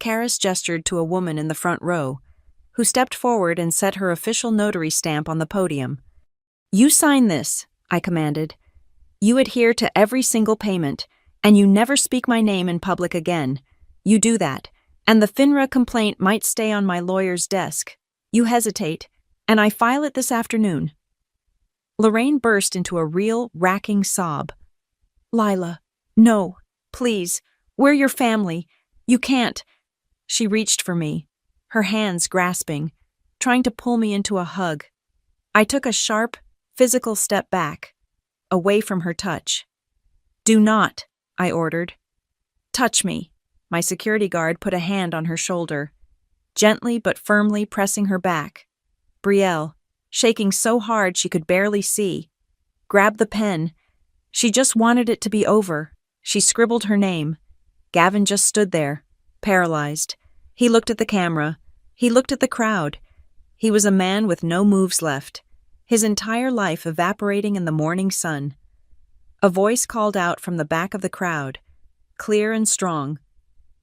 Karis gestured to a woman in the front row, who stepped forward and set her official notary stamp on the podium. You sign this, I commanded. You adhere to every single payment, and you never speak my name in public again. You do that, and the FINRA complaint might stay on my lawyer's desk. You hesitate, and I file it this afternoon. Lorraine burst into a real, racking sob. Lila, no, please, we're your family. You can't. She reached for me, her hands grasping, trying to pull me into a hug. I took a sharp, physical step back, away from her touch. Do not, I ordered. Touch me. My security guard put a hand on her shoulder, gently but firmly pressing her back. Brielle, shaking so hard she could barely see, grabbed the pen. She just wanted it to be over. She scribbled her name. Gavin just stood there, paralyzed. He looked at the camera. He looked at the crowd. He was a man with no moves left, his entire life evaporating in the morning sun. A voice called out from the back of the crowd, clear and strong.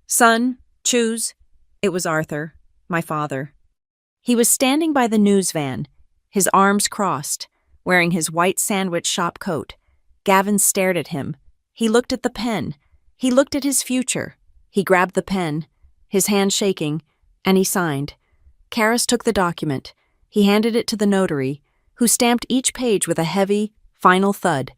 Son, choose. It was Arthur, my father. He was standing by the news van, his arms crossed, wearing his white sandwich shop coat. Gavin stared at him. He looked at the pen. He looked at his future. He grabbed the pen, his hand shaking, and he signed. Karis took the document. He handed it to the notary, who stamped each page with a heavy, final thud.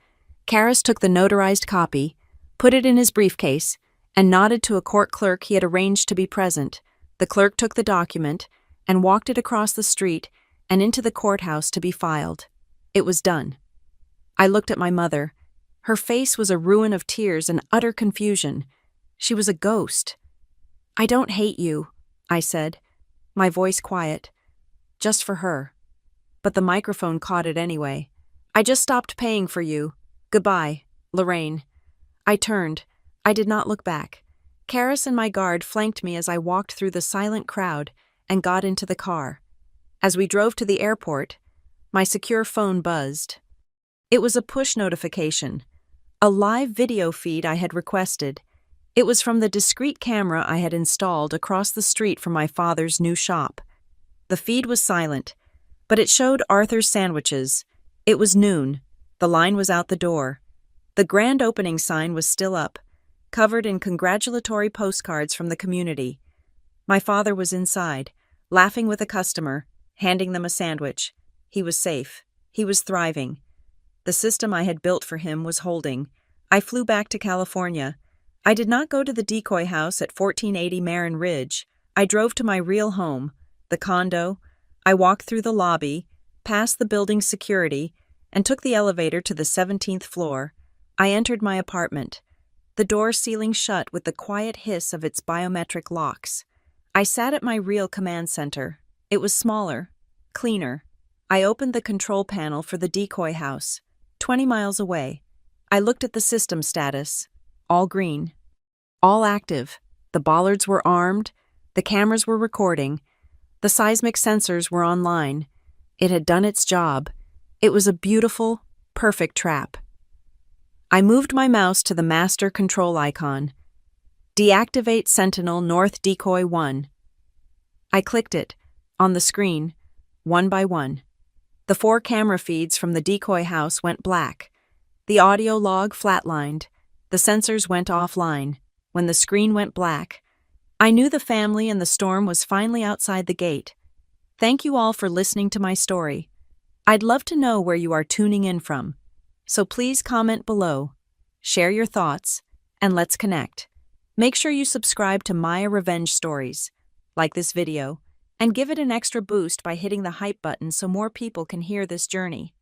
Karis took the notarized copy, put it in his briefcase, and nodded to a court clerk he had arranged to be present. The clerk took the document and walked it across the street and into the courthouse to be filed. It was done. I looked at my mother. Her face was a ruin of tears and utter confusion. She was a ghost. I don't hate you, I said, my voice quiet, just for her. But the microphone caught it anyway. I just stopped paying for you. Goodbye, Lorraine. I turned. I did not look back. Karis and my guard flanked me as I walked through the silent crowd and got into the car. As we drove to the airport, my secure phone buzzed. It was a push notification, a live video feed I had requested. It was from the discreet camera I had installed across the street from my father's new shop. The feed was silent, but it showed Arthur's sandwiches. It was noon. The line was out the door. The grand opening sign was still up, covered in congratulatory postcards from the community. My father was inside, laughing with a customer, handing them a sandwich. He was safe. He was thriving. The system I had built for him was holding. I flew back to California. I did not go to the decoy house at 1480 Marin Ridge. I drove to my real home, the condo. I walked through the lobby, past the building's security, and took the elevator to the 17th floor. I entered my apartment, the door sealing shut with the quiet hiss of its biometric locks. I sat at my real command center. It was smaller, cleaner. I opened the control panel for the decoy house, 20 miles away. I looked at the system status. All green. All active. The bollards were armed. The cameras were recording. The seismic sensors were online. It had done its job. It was a beautiful, perfect trap. I moved my mouse to the master control icon. Deactivate Sentinel North Decoy 1. I clicked it, on the screen, one by one. The 4 camera feeds from the decoy house went black. The audio log flatlined. The sensors went offline. When the screen went black, I knew the family and the storm was finally outside the gate. Thank you all for listening to my story. I'd love to know where you are tuning in from, so please comment below, share your thoughts, and let's connect. Make sure you subscribe to Maya Revenge Stories, like this video, and give it an extra boost by hitting the hype button so more people can hear this journey.